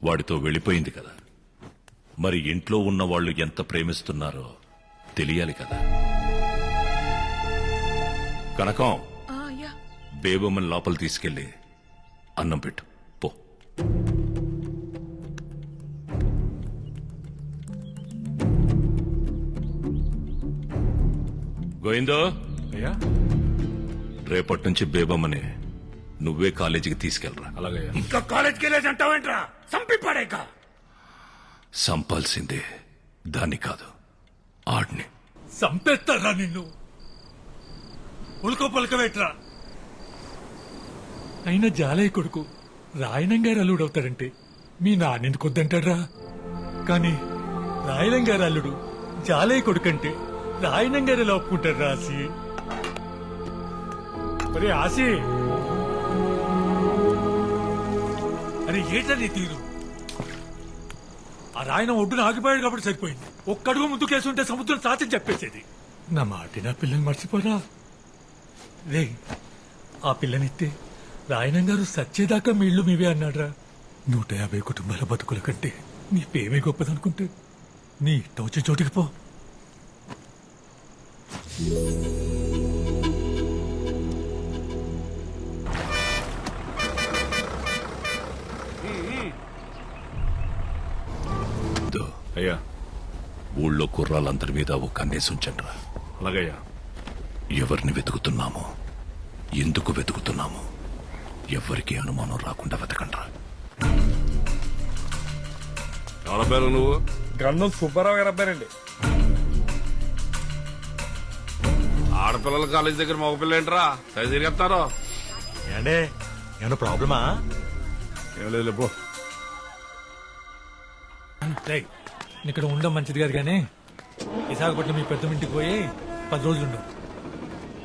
వాడితో వెళ్ళిపోయింది కదా. మరి ఇంట్లో ఉన్న వాళ్ళు ఎంత ప్రేమిస్తున్నారో తెలియాలి కదా. కనకం, బేబమ్మని లోపల తీసుకెళ్లి అన్నం పెట్టు పో. గోవిందో, అయ్యా, రేపటి నుంచి బేబమ్మని నువ్వే కాలేజీకి తీసుకెళ్ళరా. అలాగే. ఇంకా కాలేజ్కి వెళ్ళేసి అంటావేంట్రా? సంపి పడేక. సంపాల్సిందే దాన్ని కాదు, ఆడిని. సంపేస్తారా నిన్ను? ఉల్కో పలకవేట్రా. అయినా జాలయ్య కొడుకు రాయణం గారు అల్లుడు అవుతాడంటే మీ నాన్నెందుకు వద్దంటాడ్రా? కానీ రాయణం గారు అల్లుడు జాలయ్య కొడుకంటే రాయణం గారు ఎలా ఒప్పుకుంటాడు? ఆసి మరి ఆసి, అరే ఏటని తీరు. ఆ రాయణం ఒడ్డున ఆగిపోయాడు కాబట్టి సరిపోయింది. ఒక్కడుగు ముందు కేసుంటే సముద్రం సాతిని చెప్పేసేది. నా మాట నా పిల్లని మర్చిపోరా రే. ఆ పిల్లనిస్తే రాయణం గారు సచ్చేదాకా మీ ఇల్లు మీవే అన్నాడ్రా. 150 కుటుంబాల బతుకుల కంటే నీ పేమే గొప్పదనుకుంటే నీ టోచి చోటికి పో. అయ్యా, ఊళ్ళో కుర్రాళ్ళందరి మీద ఒక కన్నేసి ఉంచండిరా. అలాగయ్యా. ఎవరిని వెతుకుతున్నామో, ఎందుకు వెతుకుతున్నామో ఎవరికి అనుమానం రాకుండా వెతకండ్రా. ఎవరి పేరు నువ్వు? గంధం సుబ్బారావు గారు అబ్బారండి. ఆడపిల్లల కాలేజ్ దగ్గర మగపిల్ల ఏంట్రా సరి తిరిగేస్తారు? ఏండే, ఏమన్నా ప్రాబ్లమా? ఏం లేదు పో. రేయ్, ఇక్కడ ఉండడం మంచిది కాదు కానీ విశాఖపట్నం మీ పెద్ద ఇంటికి పోయి 10 రోజులు ఉండవు.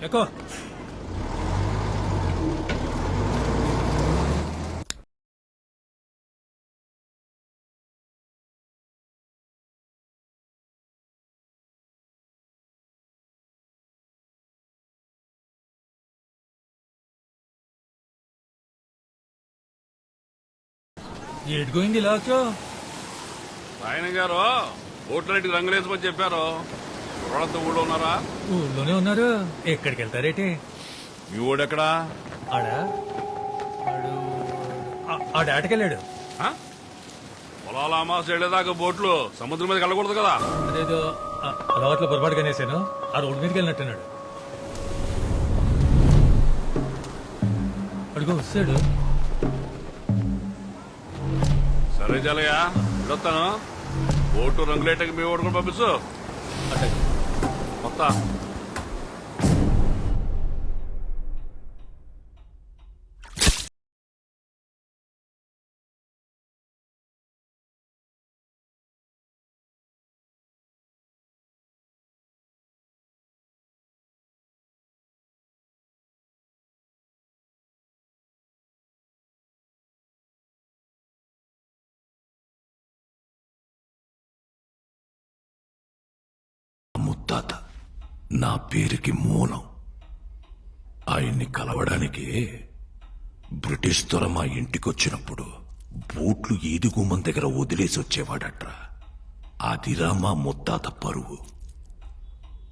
ఎక్కువ ఏడుగోయింది ఇలా వచ్చో. ఆయన గారు ఓట్లన్నిటికి రంగులేసమని చెప్పారు. కుర్రాళ్ళంతా ఊళ్ళో ఉన్నారా? ఊళ్ళోనే ఉన్నారు. ఎక్కడికి వెళ్తారేటి? మీ ఊడెక్కడా? ఆడేటకెళ్ళాడు. పొలాల అమాస వెళ్ళేదాకా బోట్లు సముద్రం మీద వెళ్ళకూడదు కదా. అదేదో అలవాట్లో పొరపాటుగా నేసాను. ఆ రోడ్డు మీదకి వెళ్ళినట్టున్నాడు. అడుగు వస్తాడు. సరే చాలయ్యా, వెళ్ళొస్తాను. ఓటు రంగులేటకి మీ ఓటు కూడా పంపిస్తూ మొత్తం. ముత్తాత నా పేరుకి మూలం. ఆయన్ని కలవడానికి బ్రిటిష్ దొర మా ఇంటికొచ్చినప్పుడు బూట్లు ఈది గుమ్మం దగ్గర వదిలేసి వచ్చేవాడట్రా. అదిరా మా ముత్తాత పరువు.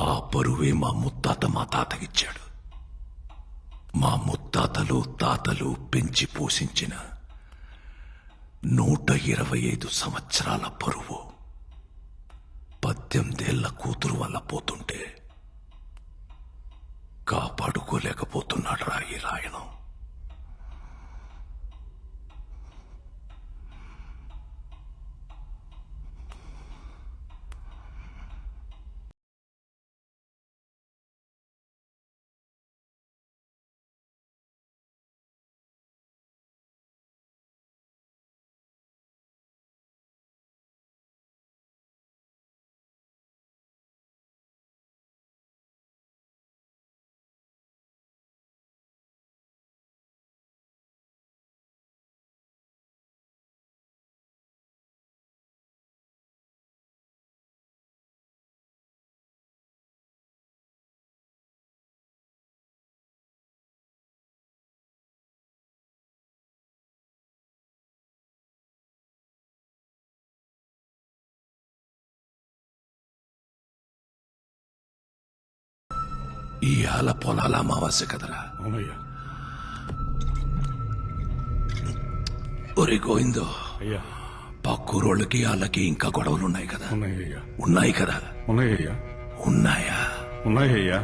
ఆ పరువే మా ముత్తాత మా తాతకిచ్చాడు. మా ముత్తాతలు తాతలు పెంచి పోషించిన 125 సంవత్సరాల పరువు 18 ఏళ్ల కూతురు వల్ల పోతుంటే కాపాడుకోలేకపోతున్నాడు రా ఈ రాయణం. ఇవాళ పొలాల అమావాస్య కదరా. అవునయ్యా. ఒరే గోవిందో, అయ్యా. పక్కూరోళ్ళకి వాళ్ళకి ఇంకా గొడవలున్నాయి కదా. ఉన్నాయ్యా. ఉన్నాయి కదా. ఉన్నాయ్యా. ఉన్నాయా? ఉన్నాయ్యా.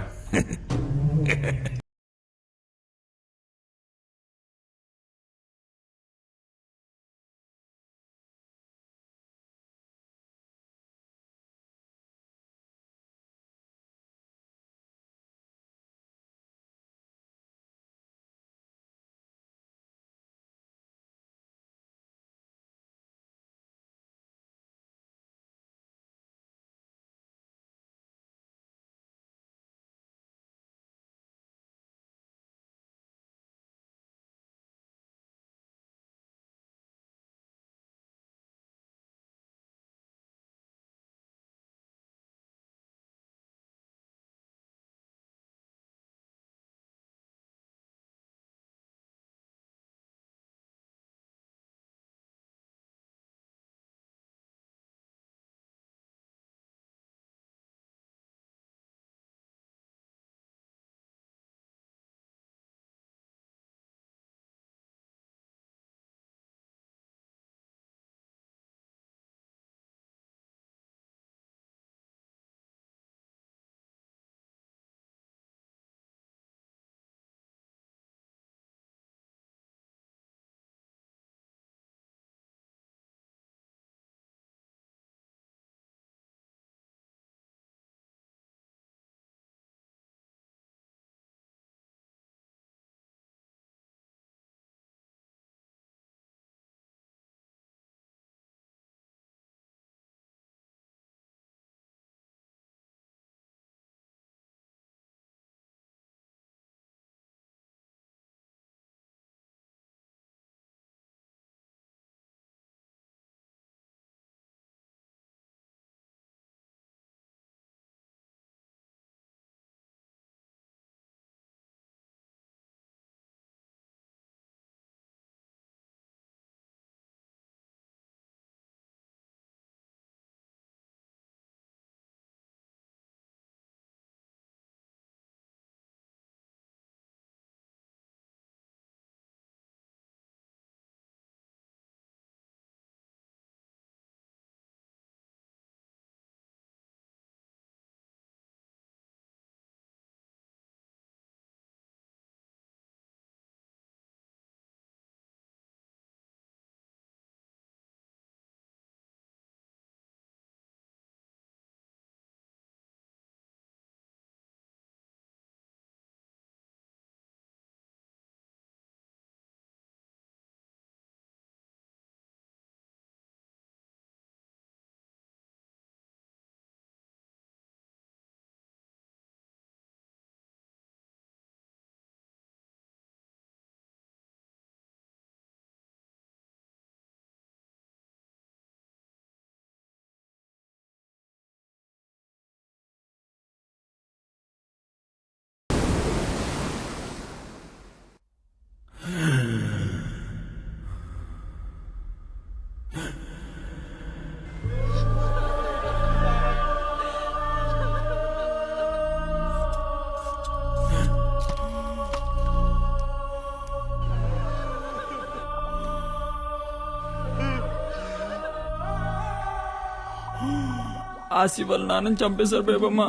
ఆసి వాళ్ళ నాన్నని చంపేశారు బేబమ్మ.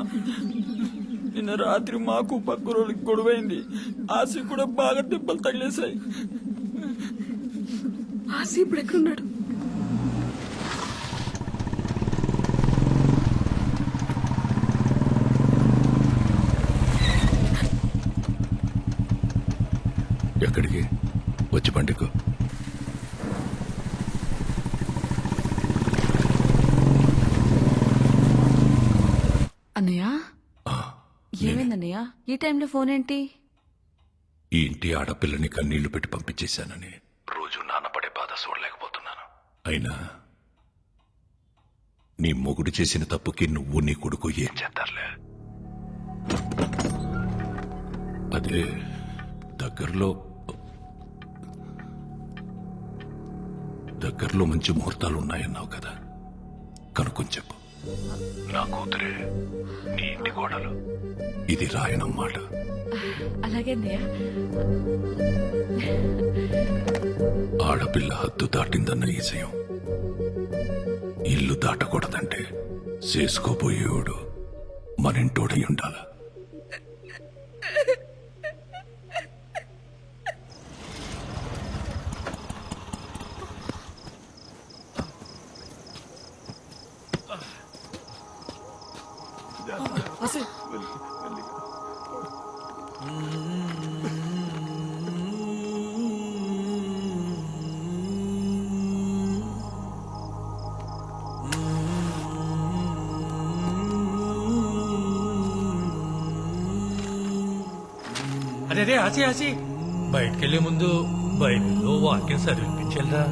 నిన్న రాత్రి మాకు పక్క రోజులకి గొడవైంది. ఆసి కూడా బాగా దెబ్బలు తగిలేశాయి. ఆసి ఇప్పుడు ఎక్కడున్నాడు? ఎక్కడికి? వచ్చి పండుగ. అన్నయ్య ఏమైందన్నయ్య ఈ టైంలో ఫోన్ ఏంటి? ఈ ఇంటి ఆడపిల్లని కన్నీళ్లు పెట్టి పంపించేశానని రోజు నాన్నపడే బాధ చూడలేకపోతున్నాను. అయినా నీ మొగుడు చేసిన తప్పుకి నువ్వు నీ కొడుకు ఏం చేస్తారులే. అదే దగ్గరలో మంచి ముహూర్తాలు ఉన్నాయన్నావు కదా, కనుక్కొని చెప్పు. నా కూతురే, నీ ఇంటి కోడలు. ఇది రాయనమ్మాట. అలాగే అన్నయ్య. ఆడపిల్ల హద్దు దాటిందన్న ఈజయం ఇల్లు దాటకూడదంటే చేసుకోబోయేవాడు మనింటోడై ఉండాల. అరే ఆసి ఆసి బయటకెళ్లే ముందు బైబిల్లో వాక్యం చదివించాలరా.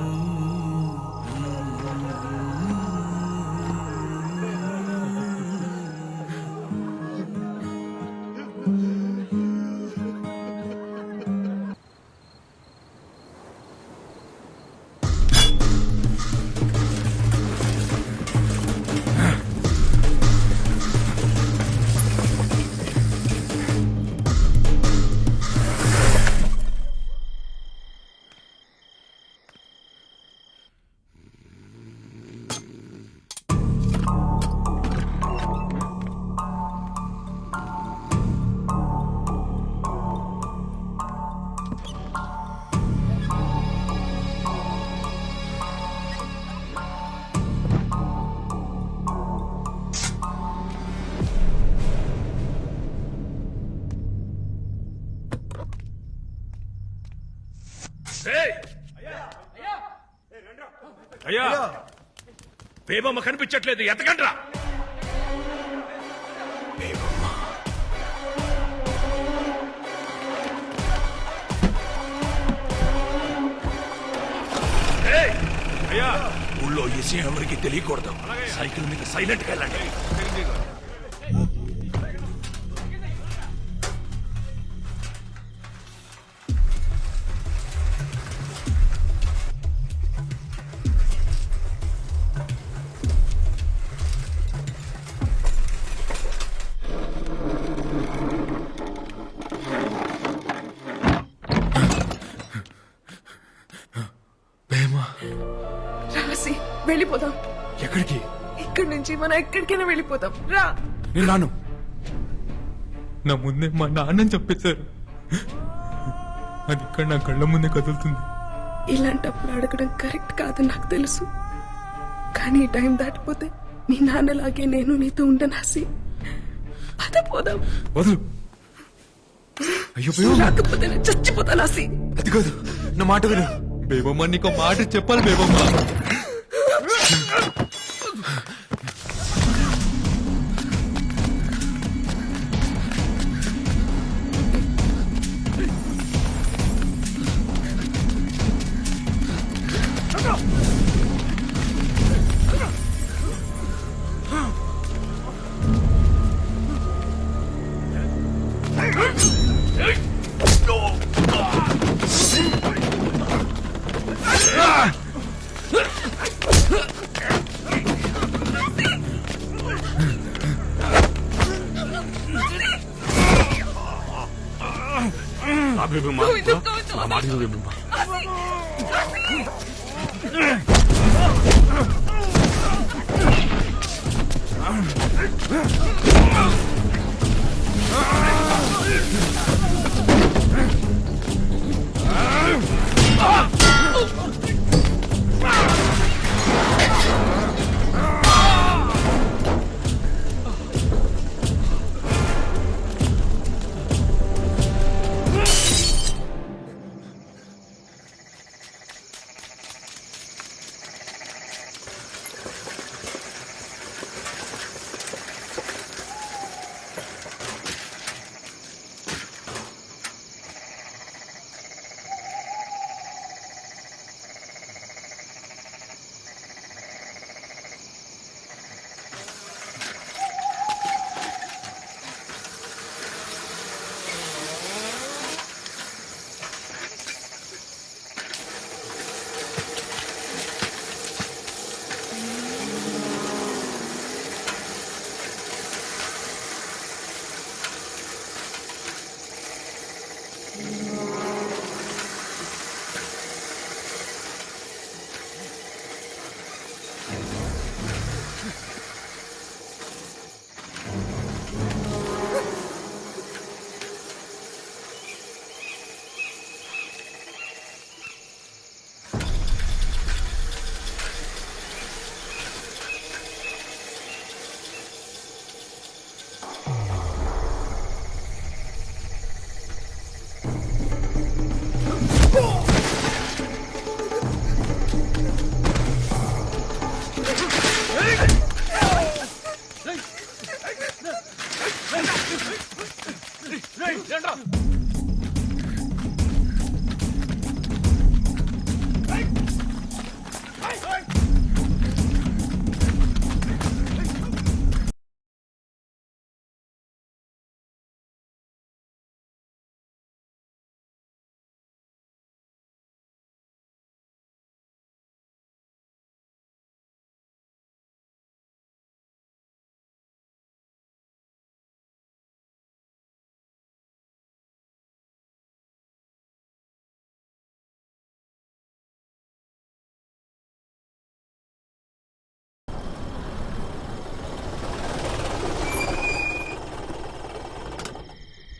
అయ్యా బేబమ్మ కనిపించట్లేదు, ఎతకండ్రా. అయ్యా ఊళ్ళో ఈ విషయం ఎవరికి తెలియకూడదు. సైకిల్ మీద సైలెంట్ గా వెళ్ళండి. రాసి వెళ్ళిపోదాం. ఎక్కడికి? ఇక్కడి నుంచి మనం ఎక్కడికైనా వెళ్ళిపోతాం. రా. నేను రాను. నా ముందే మా నాన్నని చెప్పేశారు. అది ఇక్కడ నా కళ్ళ ముందే కదులుతుంది. ఇలాంటప్పుడు అడగడం కరెక్ట్ కాదు నాకు తెలుసు, కానీ ఈ టైం దాటిపోతే మీ నాన్నలాగే నేను నీతో ఉండను. ఆసి పద పోదాం. వదులు. అయ్యో రాకపోతే నేను చచ్చిపోతాను. ఆసి అది కాదు, నా మాట విను. బేబమ్మ నీకు మాట చెప్పాలి. బేబమ్మ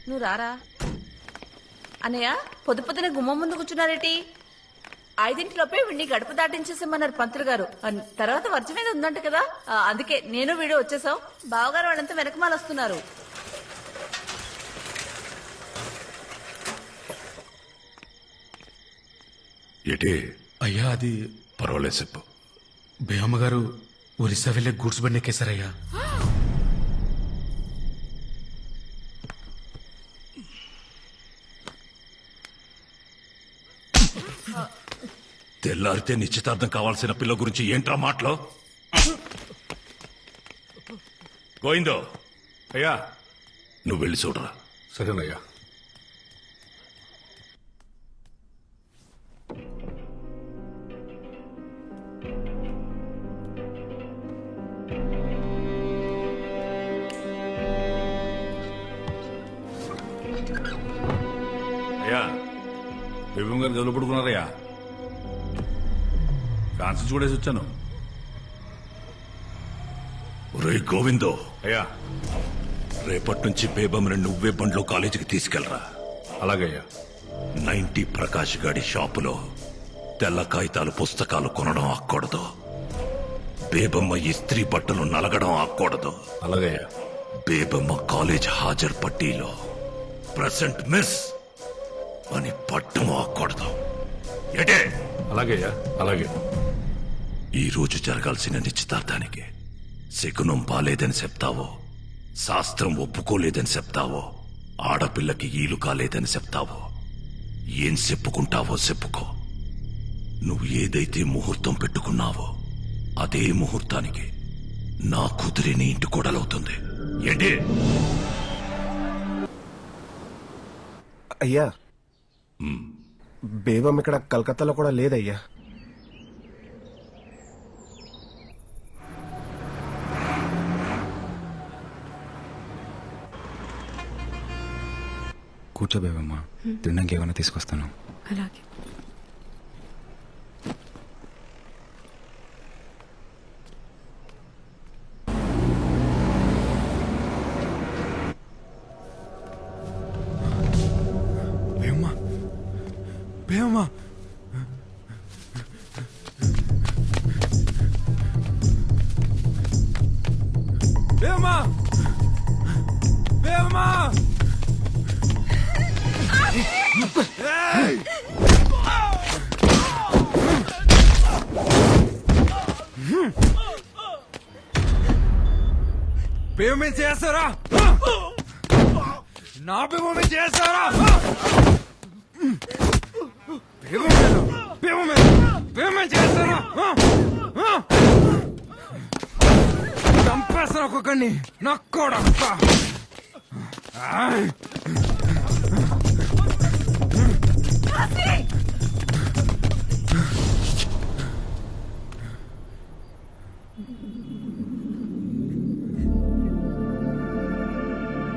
నువ్వు రారా అన్నయ్య. పొద్దు పొద్దున గుమ్మం ముందు కూర్చున్నారేటి? 5 వీడిని గడప దాటించేసేమన్నారు పంతులు గారు. తర్వాత వర్జం మీద ఉందంట కదా, అందుకే నేను వీడు వచ్చేసాం. బావగారు వాళ్ళంతా వెనకమాల వస్తున్నారు. ఏటే అయ్యా అది పర్వాలేదు చెప్పు. బేయమ్మగారు ఒరిస్సా వెళ్ళే గూడ్స్ బండి ఎక్కేశారయ్యా. తెల్లారితే నిశ్చితార్థం కావాల్సిన పిల్ల గురించి ఏంట్రా మాటలో? గోయిందో అయ్యా నువ్వు వెళ్ళి చూడరా. సరేనయ్యా. అయ్యా బేబం గారు గదులు పడుకున్నారయ్యా. కాన్సి చూడేసి వచ్చాను. ఒరే గోవిందో, అయ్యా రేపటి నుంచి బేబమ్ని నువ్వే బండ్లో కాలేజీకి తీసుకెళ్లరా. అలాగయ్యా. 90 ప్రకాష్ గాడి షాపులో తెల్ల కాగితాలు పుస్తకాలు కొనడం ఆక్కూడదు. బేబమ్మ ఇస్త్రీ బట్టలు నలగడం ఆక్కూడదు. అలాగయ్యా. బేబమ్మ కాలేజ్ హాజరు పట్టీలో ప్రెసెంట్ మిస్ అని పట్టం ఆక్కూడదు. ఎటే? అలాగయ్యా. అలాగే. ఈ రోజు జరగాల్సిన నిశ్చితార్థానికి శకునం బాలేదని చెప్తావో, శాస్త్రం ఒప్పుకోలేదని చెప్తావో, ఆడపిల్లకి ఈలు కాలేదని చెప్తావో, ఏం చెప్పుకుంటావో చెప్పుకో. నువ్వు ఏదైతే ముహూర్తం పెట్టుకున్నావో అదే ముహూర్తానికి నా కూతురి నీ ఇంటి కోడలవుతుంది. ఏంటి? అయ్యా బేబం ఇక్కడ కలకత్తాలో కూడా లేదయ్యా. కూర్చో బేబమ్మ, తినడానికి ఏమైనా తీసుకొస్తాను. అలాగే. భీమమ్మా భీమమ్మా భీమమ్మా పేమెంట్ చేస్తారా నా పేమెంట్ చేస్తారా పేమెంట్ చేస్తారా చంపేస్తాను ఒక్కొక్కడిని నక్కోడక్క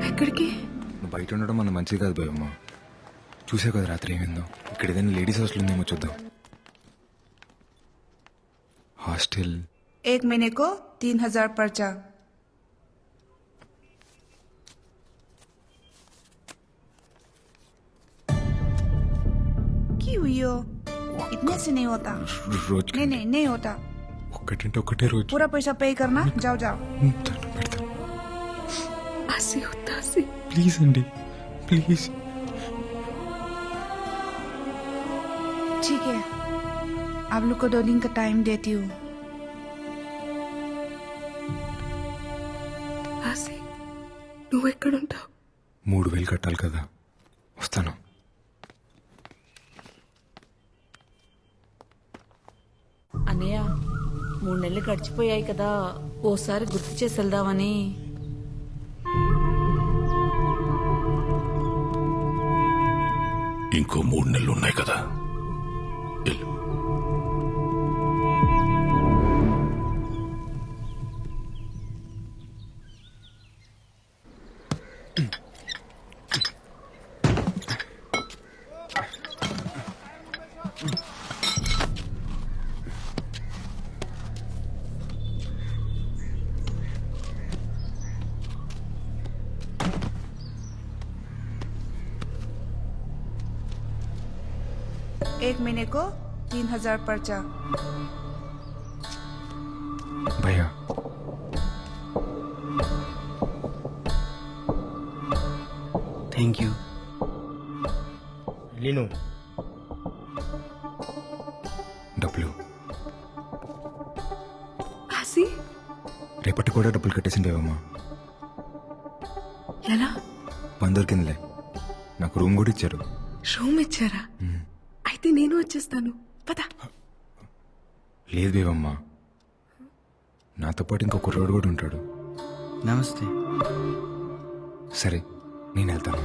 ఎక్కడికి? నువ్వు బయట ఉండడం మన మంచిది కాదు భయమ్మా. చూసే కదా రాత్రి ఏమైందో. ఇక్కడ ఏదైనా లేడీస్ హాస్టల్ ఉందేమో చూద్దాం. హాస్టల్ 1 महीने को 3000 पर्चा. क्यों हुई हो? इतने से नहीं होता. रोज नहीं होता. ఒక్కటంటే ఒకటే రోజు पूरा पैसा पे करना. जाओ. ఆసి ఉత్తాసి ప్లీజ్ అండి ప్లీజ్. ठीक है, आप लोग को 2 दिन का टाइम देती हूँ. ఆసి నువ్వు ఎక్కడుంటావు? 3000 కట్టాలి కదా, వస్తాను. అన్నయ్య 3 నెలలు గడిచిపోయాయి కదా, ఓసారి గుర్తు చేసి వెళ్దామని. ఇంకో 3 నెలలు ఉన్నాయి కదా, వెళ్ళు. एक महीने को 3000 पर्चा. భయ్యా థ్యాంక్ యూ. లీను డబ్బులు ఆసి రేపటి కూడా డబ్బులు కట్టేసింది ఏవమ్మా. ఎలా? పని దొరికిందిలే, నాకు రూమ్ కూడా ఇచ్చారు. రూమ్ ఇచ్చారా? అయితే నేను వచ్చేస్తాను, పద. లేదు బేవమ్మా, నాతో పాటు ఇంకో కుర్రోడు కూడా ఉంటాడు. నమస్తే. సరే నేను వెళ్తాను.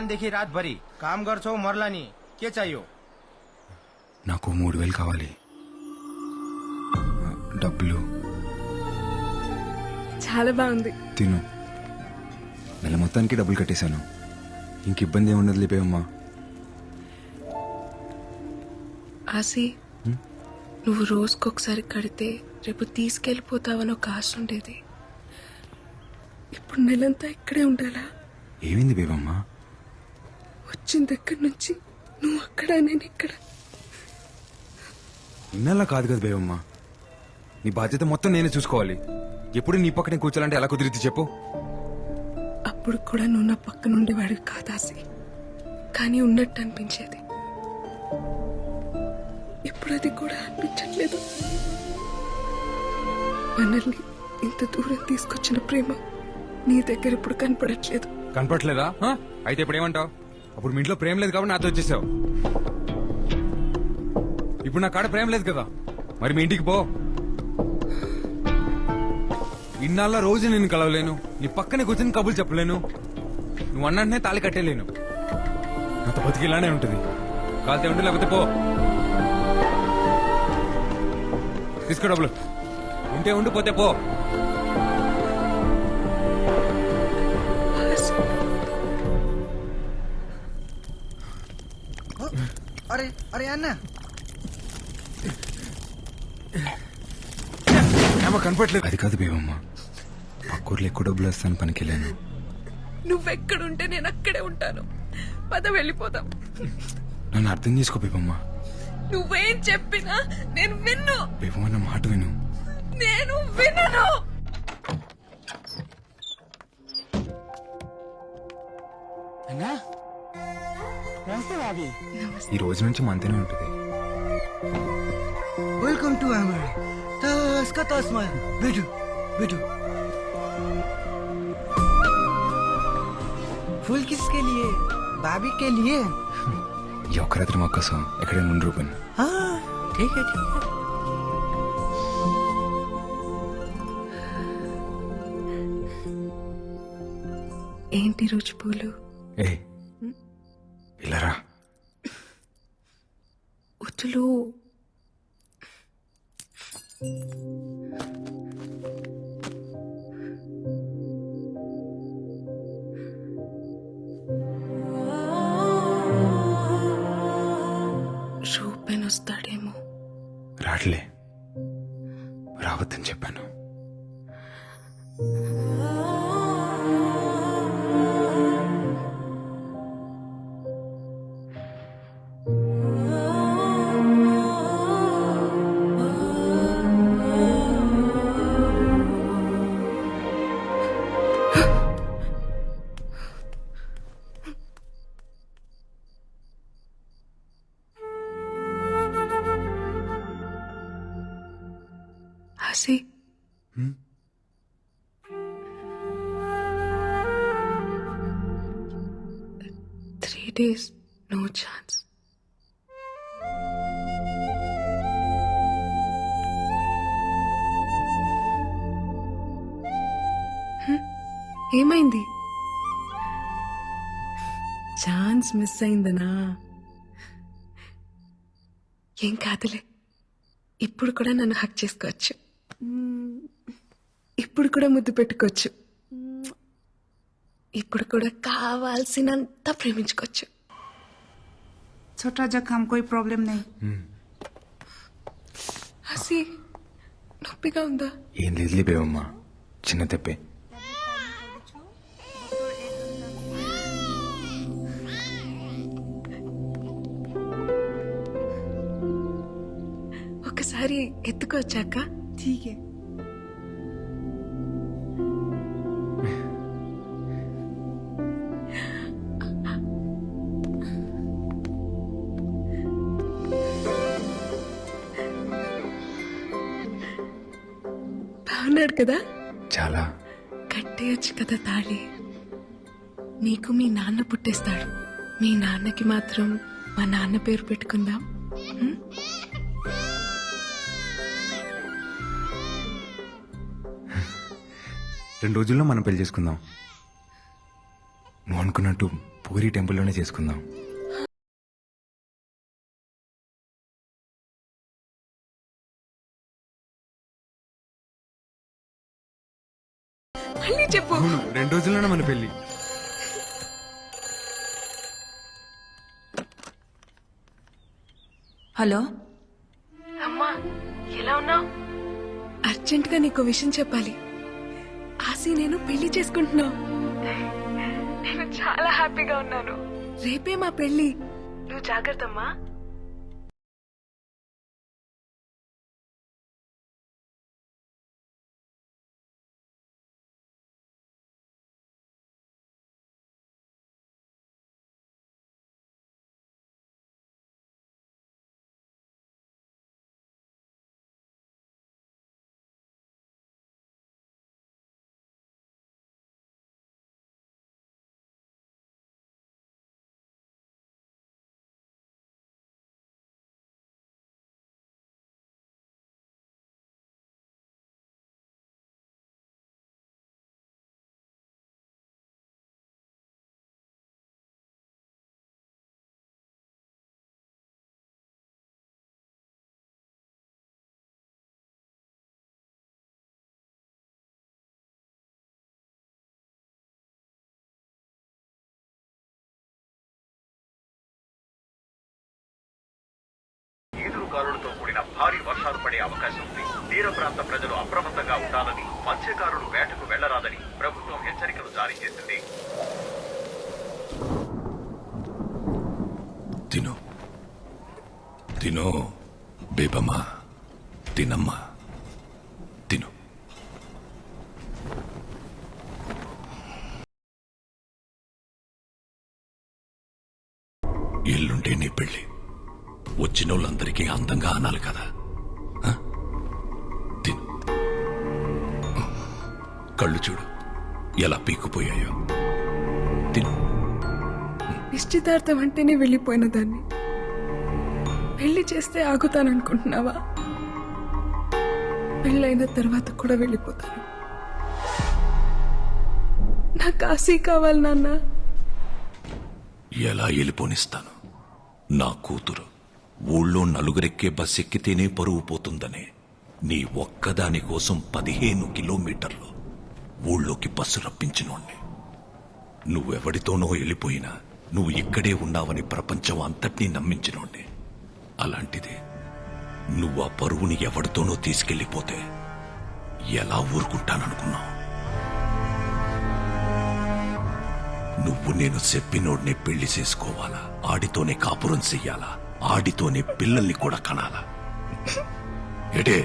देखी रात भरी काम गर्छौ मरला नि, के चाहियो? నాకు 3000 కావాలి. డబ్బులు చాలా బాగుంది. తిను. నెల మొత్తానికి డబ్బులు కట్టేశాను, ఇంక ఇబ్బంది ఏముండదు లేపేవమ్మా. ఆసి నువ్వు రోజుకొకసారి కడితే రేపు తీసుకెళ్ళిపోతావని ఒక ఆశ ఉండేది. ఇప్పుడు నెలంతా ఇక్కడే ఉండాలా? ఏమైంది బేవమ్మా? వచ్చిన దగ్గర నుంచి నువ్వు అక్కడ, నేను ఇక్కడ. ఇన్నల్లా కాదు కదా బేవమ్మా, నీ బాధ్యత మొత్తం నేనే చూసుకోవాలి. ఎప్పుడు నీ పక్కనే కూర్చోాలంటే ఎలా కుదిరిద్ది చెప్పు? అప్పుడు కూడా నువ్వు నా పక్కన ఉండేవాడివి కాదాసి, కానీ ఉన్నట్టు అనిపించేది. ఇప్పుడు అది కూడా అనిపించట్లేదు. మనల్ని ఇంత దూరం తీసుకొచ్చిన ప్రేమ నీ దగ్గర ఇప్పుడు కనపడట్లేదు. కనపడలేదా? అయితే ఇప్పుడు ఏమంటావు? అప్పుడు మీ ఇంట్లో ప్రేమ లేదు కాబట్టి నాతో వచ్చేసావు. ఇప్పుడు నా కాడ ప్రేమ లేదు కదా, మరి మీ ఇంటికి పో. ఇన్నాళ్ళ రోజు నేను కలవలేను, నీ పక్కనే కూర్చొని కబుర్లు చెప్పలేను, నువ్వు అన్నంటనే తాళి కట్టేలేను. నాతో బతికి ఇలానే ఉంటుంది. కాలితే ఉంటే లేకపోతే పో. తీసుకో డబ్బులు. ఉంటే ఉండిపోతే పో. అరే అరే అన్న కనపట్లేదు. అది కాదు బేబమ్మ, పక్కూర్లో ఎక్కువ డబ్బులు వస్తాను పనికి వెళ్ళాను. నువ్వెక్కడుంటే నేను అక్కడే ఉంటాను. పద వెళ్ళిపోదాం. నన్ను అర్థం చేసుకో బేబమ్మ. నువ్వేం చెప్పినా నేను విన్ను. బేబమ్మ నా మాట విను. నేను వినను. ఈ రోజు నుంచి మంతనే ఉంటుంది. वेलकम टू हमारे तस का तस मार बैठो बैठो फूल किसके लिए भाभी के लिए ఈ ఒక్క రాత్రి మా కోసం ఎక్కడైనా ఉండి రూపన్. हाँ ठीक है ठीक है ఏంటి రోజు పూలు? ఏ ఇలా రా. ఉతులు రూపెన్ వస్తాడేమో. రాట్లే, రావద్దని చెప్పాను. హసి 3 days, no chance. ఏమైంది? ఛాన్స్ మిస్ అయిందనా? ఏం కాదులే, ఇప్పుడు కూడా నన్ను హక్ చేసుకోవచ్చు, ఇప్పుడు కూడా ముద్దు పెట్టుకోవచ్చు, ఇప్పుడు కూడా కావాల్సినంత ప్రేమించుకోవచ్చు. छोटा जख्म कोई प्रॉब्लम नहीं. హసి నొప్పిగా ఉందా? ఏం లేదులే బేబమ్మ, చిన్న తెప్పే. ఒకసారి ఎత్తుకోవచ్చాక? ठीक है. బాగున్నాడు కదా? చాలా. కట్టేయచ్చు కదా తాళి. నీకు మీ నాన్న పుట్టేస్తాడు, మీ నాన్నకి మాత్రం మా నాన్న పేరు పెట్టుకుందాం. 2 రోజుల్లో మనం పెళ్లి చేసుకుందాం. నువ్వు అనుకున్నట్టు పూరి టెంపుల్లోనే చేసుకుందాం. మళ్ళీ చెప్పు. 2 రోజుల్లోనే మన పెళ్లి. हेलो అమ్మా, ఎలా ఉన్నావు? అర్జెంటుగా నీకు విషయం చెప్పాలి. ఆసి నేను పెళ్లి చేసుకుంటున్నా. నేను చాలా హ్యాపీగా ఉన్నాను. రేపే మా పెళ్లి. నువ్వు జాగ్రత్తమ్మా. తిను తిను బేబమ్మా తినమ్మా తిను. ఎల్లుంటే నీ పెళ్లి. వచ్చిన వాళ్ళందరికీ అందంగా అనాలి కదా. ఆ? తిను. కళ్ళు చూడు ఎలా పీక్కుపోయాయో. తిను. నిశ్చితార్థం అంటేనే వెళ్ళిపోయిన దాన్ని పెళ్లి చేస్తే ఆగుతాననుకుంటున్నావా? పెళ్ళైన తర్వాత కూడా వెళ్ళిపోతాను. నాకు కాశీ కావాలి నాన్న. ఎలా వెళ్ళిపోనిస్తాను? నా కూతురు ఊళ్ళో నలుగురెక్కే బస్ ఎక్కితేనే పరువు పోతుందనే నీ ఒక్కదాని కోసం 15 కిలోమీటర్లు ఊళ్ళోకి బస్సు రప్పించినోణ్ణి. నువ్వెవడితోనో వెళ్ళిపోయినా నువ్వు ఇక్కడే ఉన్నావని ప్రపంచం అంతటినీ నమ్మించినోణ్ణి. అలాంటిది నువ్వు ఆ పరువుని ఎవడితోనో తీసుకెళ్లిపోతే ఎలా ఊరుకుంటాననుకున్నావు? నువ్వు నేను చెప్పినోడ్నే పెళ్లి చేసుకోవాలా, ఆడితోనే కాపురం చెయ్యాలా, ఆడితోనే పిల్లల్ని కూడా కనాలా? ఎడే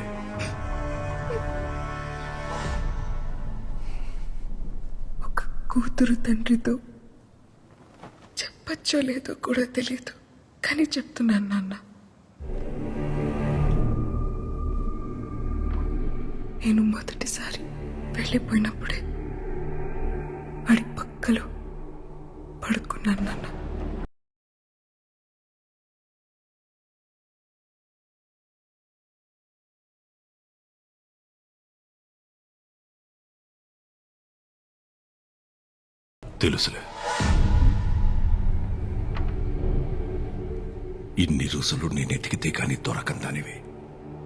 ఒక కూతురు తండ్రితో చెప్పచ్చో లేదో కూడా తెలియదు, కానీ చెప్తున్నాను నాన్న. నేను మొదటిసారి వెళ్ళిపోయినప్పుడే వాడి పక్కలో పడుకున్నాను నాన్న. తెలుసులే. ఇన్ని రోజులు నేను ఎతికితే కాని దొరకందానివి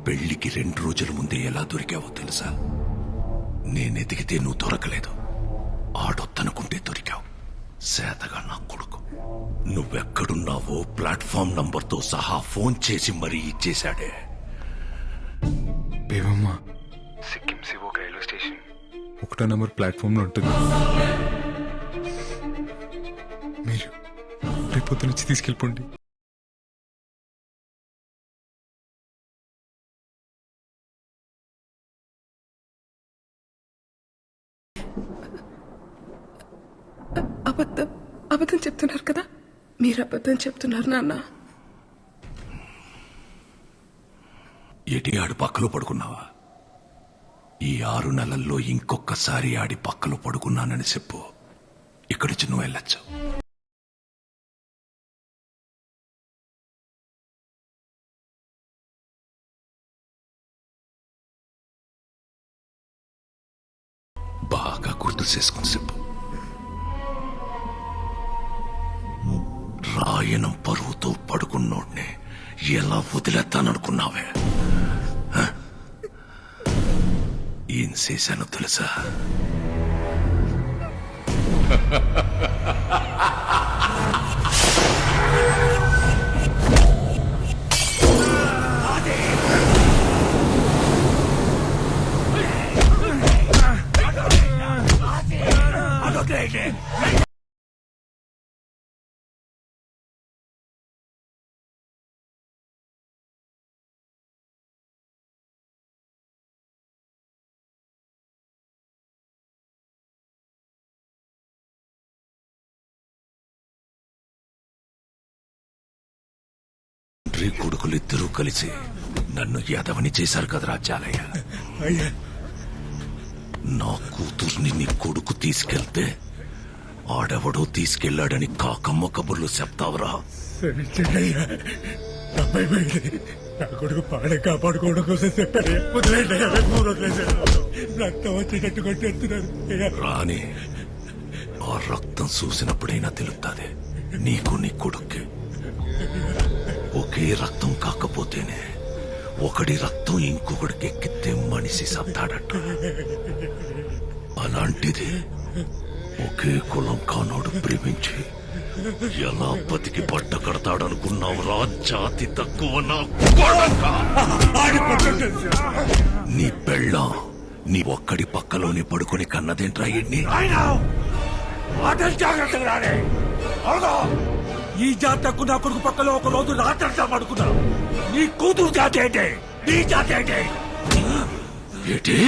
పెళ్లికి 2 రోజుల ముందే ఎలా దొరికావో తెలుసా? నేనెతికితే నువ్వు దొరకలేదు, ఆడొద్దనుకుంటే దొరికావు. సేతగా నా కొడుకు నువ్వెక్కడున్నావో ప్లాట్ఫామ్ నంబర్తో సహా ఫోన్ చేసి మరీ ఇచ్చేశాడే. బేబమ్మ సిక్కిం సివోక్ రైల్వే స్టేషన్ 1వ నంబర్ ప్లాట్ఫామ్ లో ఉంటుంది. మీరు రేపొద్దు నుంచి తీసుకెళ్ళిపోండి. అబద్ధం చెప్తున్నారు కదా? మీరు అబద్ధం చెప్తున్నారు నాన్న. ఎటి ఆడి పక్కలో పడుకున్నావా? ఈ 6 నెలల్లో ఇంకొకసారి ఆడి పక్కలో పడుకున్నానని చెప్పు, ఇక్కడికి నువ్వు వెళ్ళొచ్చు. బాగా గుర్తు చేసుకుని చెప్పు. రాయనం పరువుతో పడుకున్నోడ్నే ఎలా వదిలేస్తాననుకున్నావే? ఏం చేశానో తెలుసా? కొడుకులిద్దరూ కలిసి నన్ను యాదవని చేశారు కదరా చాలయ్య. నా కూతుర్ని నీ కొడుకు తీసుకెళ్తే ఆడెవడో తీసుకెళ్లాడని కాకమ్మ కబుర్లు చెప్తావురా? నా కొడుకు పాడే కాపాడుకోవడం కోసం చెప్పారు. రక్తం వచ్చేటట్టు కొట్టేస్తున్నారు. రాని ఆ రక్తం చూసినప్పుడైనా తెలుస్తుంది నీకు నీ కొడుక్కి. ఒకే రక్తం కాకపోతేనే ఒకడి రక్తం ఇంకొకడికి ఎక్కితే మనిషి సత్తాడట. అలాంటిది ఒకే కులం కానోడు ప్రేమించి ఎలా బతికి పట్ట కడతాడనుకున్నావు రా జాతి తక్కువ నా కొడకా? నీ పెళ్ళాం నీ ఒక్కడి పక్కలోనే పడుకొని కన్నదేంట్రా? ఎన్ని ఈ జాతకు నా కొడుకు పక్కలో ఒక రోజు రాత్రంతా పడుకున్నా. నీ కూతురు జాతి ఏంటి? నీ జాతి ఏంటి? ఏంటి?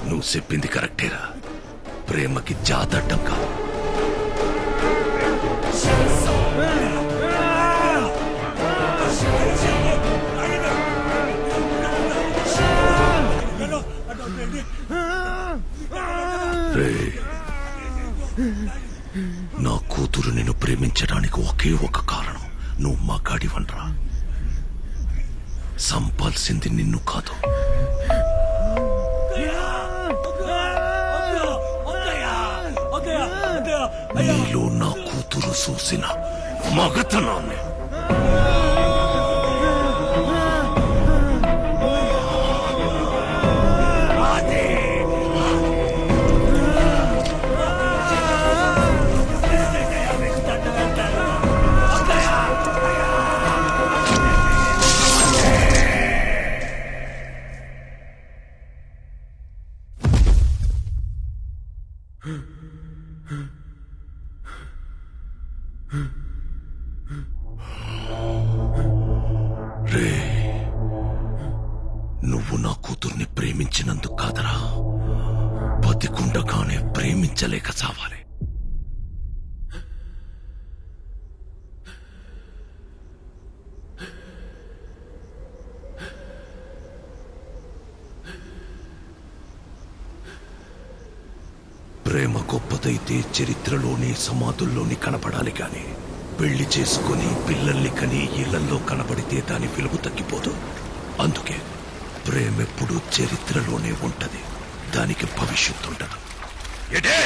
నువ్వు చెప్పింది కరెక్టేరా. ప్రేమకి జాతడ్డం కాదు. నా కూతురు నిన్ను ప్రేమించడానికి ఒకే ఒక కారణం. నువ్వు మగాడివనరా. సంపాల్సింది నిన్ను కాదు. నీలో నా కూతురు చూసిన మగతనాన్ని. రే, నువ్వు నా కూతుర్ని ప్రేమించినందుకు కాదరా, బతికుండగానే ప్రేమించలేక చావాలి. ప్రేమ గొప్పదైతే చరిత్రలోని సమాధుల్లోని కనపడాలి కాని, పెళ్లి చేసుకుని పిల్లల్ని కని ఇళ్లలో కనబడితే దాని విలువ తగ్గిపోదు. అందుకే ప్రేమెప్పుడు చరిత్రలోనే ఉంటది, దానికి భవిష్యత్తు ఉండదు. ఎటే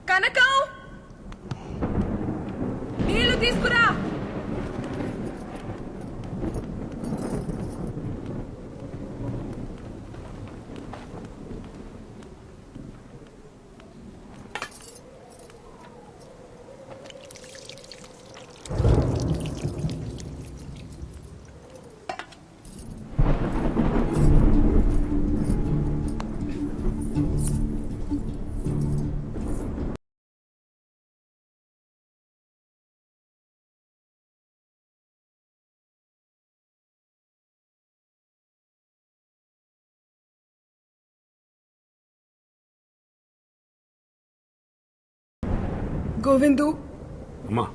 కనకం, నీళ్లు తీసుకురా. గోవిందు అమ్మా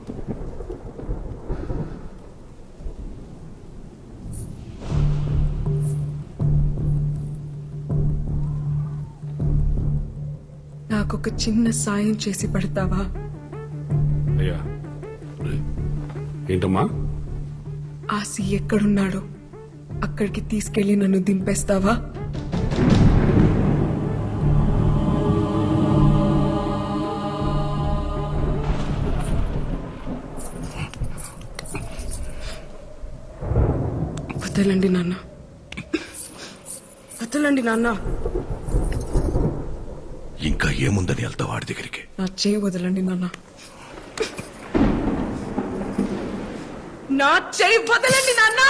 నాకొక చిన్న సాయం చేసి పడతావా? అయ్యా ఏంటమ్మా? ఆసి ఎక్కడున్నాడో అక్కడికి తీసుకెళ్లి నన్ను దింపేస్తావా? వదలండి నాన్న, వదలండి నాన్న. ఇంకా ఏముందని వెళ్తా వాడి దగ్గరికి? నా చేయి వదలండి నాన్న, నా చేయి వదలండి నాన్న.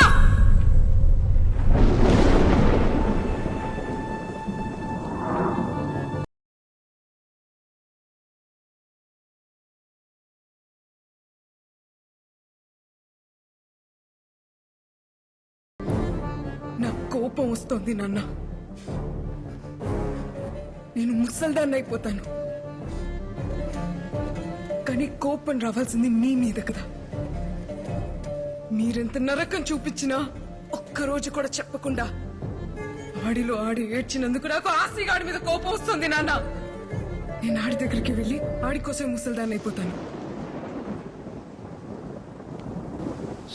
నా కోపం వస్తోంది నాన్న. నేను ముసల్దాన్ని అయిపోతాను, కానీ కోపం రావాల్సింది మీ మీద కదా. మీరెంత నరకం చూపించినా ఒక్కరోజు కూడా చెప్పకుండా ఆడిలో ఆడి ఏడ్చినందుకు నాకు ఆసిగాడి మీద కోపం వస్తుంది నాన్న. నేను ఆడి దగ్గరికి వెళ్ళి ఆడి కోసం ముసల్దాన్ని అయిపోతాను.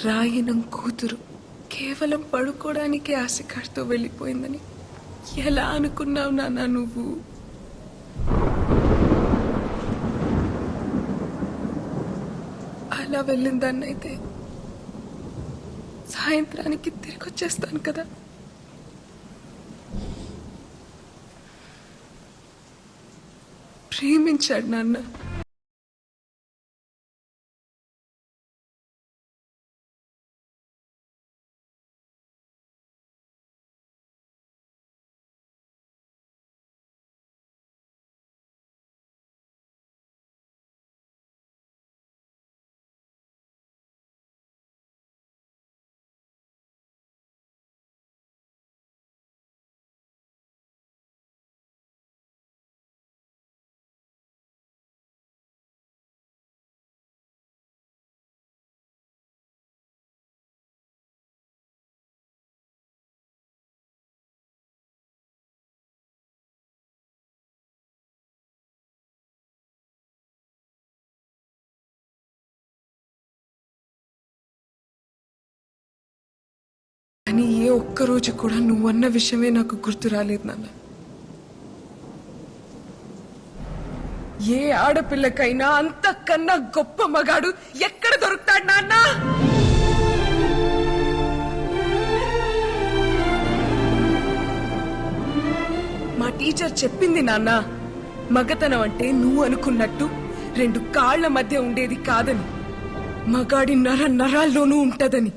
రాయనం కూతురు కేవలం పడుకోవడానికి ఆశగాడితో వెళ్ళిపోయిందని ఎలా అనుకున్నావు నాన్న నువ్వు? అలా వెళ్ళిందాన్నైతే సాయంత్రానికి తిరిగి వచ్చేస్తాను కదా. ప్రేమించాడు నాన్న. కానీ ఏ ఒక్కరోజు కూడా నువ్వన్న విషయమే నాకు గుర్తు రాలేదు నాన్న. ఏ ఆడపిల్లకైనా అంతకన్నా గొప్ప మగాడు ఎక్కడ దొరుకుతాడు నాన్న? మా టీచర్ చెప్పింది నాన్న, మగతనం అంటే నువ్వు అనుకున్నట్టు రెండు కాళ్ల మధ్య ఉండేది కాదని, మగాడి నరాల్లోనూ ఉంటదని.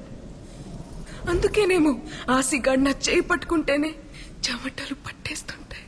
అందుకేనేమో ఆసిగాడు నా చేయి పట్టుకుంటేనే చెమటలు పట్టేస్తుంటాయి.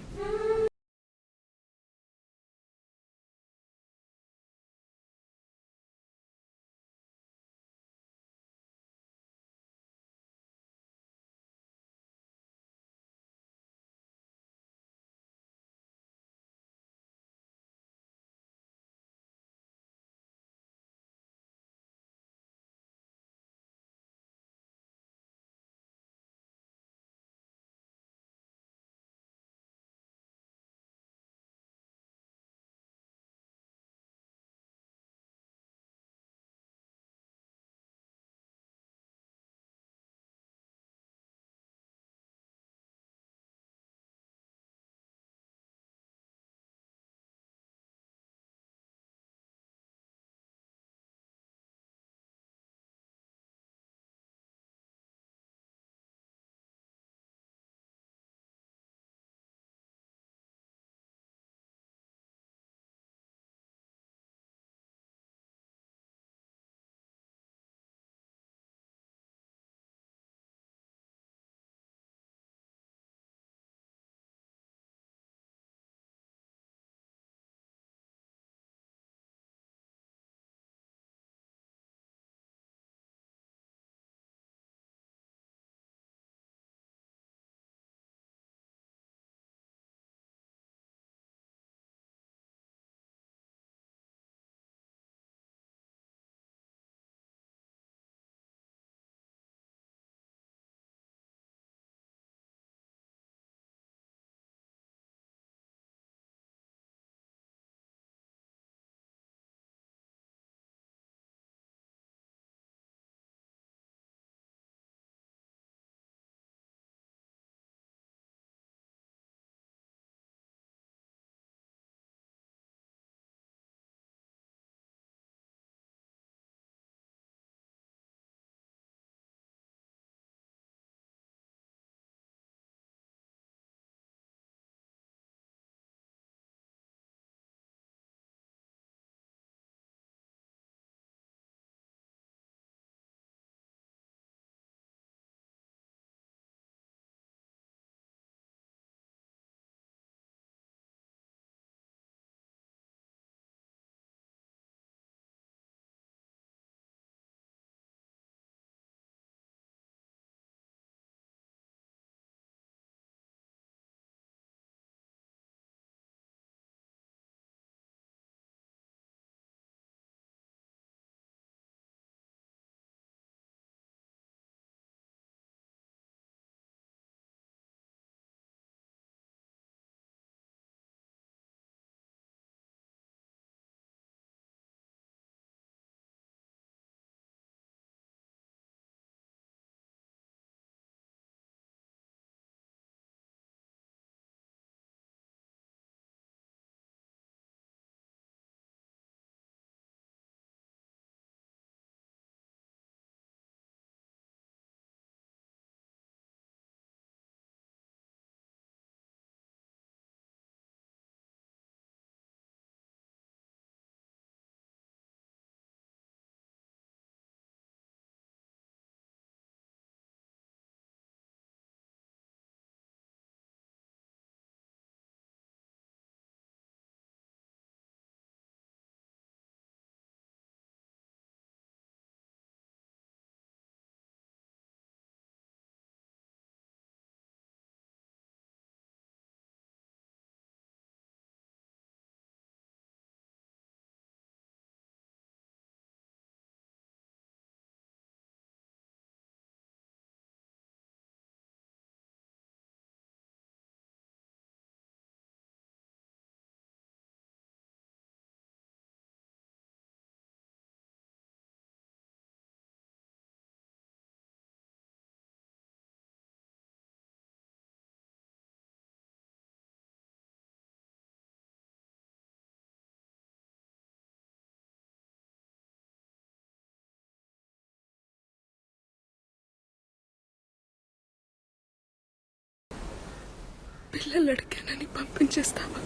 పిల్లలు అడిగానని పంపించేస్తావా?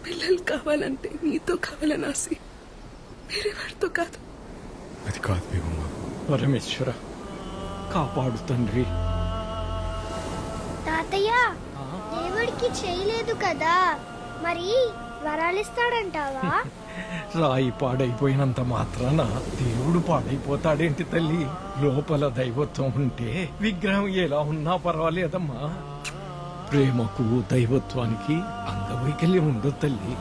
పిల్లలు కావాలంటే నీతో కావాలని ఆశ, వేరే వాడితో కాదు. అది కాదు బేబమ్మ. పరమేశ్వర కాపాడు తండ్రి. తాతయ్య దేవుడికి చేయలేదు కదా, మరి వరాలిస్తాడంటావా? రాయి పాడైపోయినంత మాత్రాన దేవుడు పాడైపోతాడేంటి తల్లి? లోపల దైవత్వం ఉంటే విగ్రహం ఎలా ఉన్నా పర్వాలేదమ్మా. ప్రేమకు దైవత్వానికి అంగవైకల్యం ఉండదు తల్లి.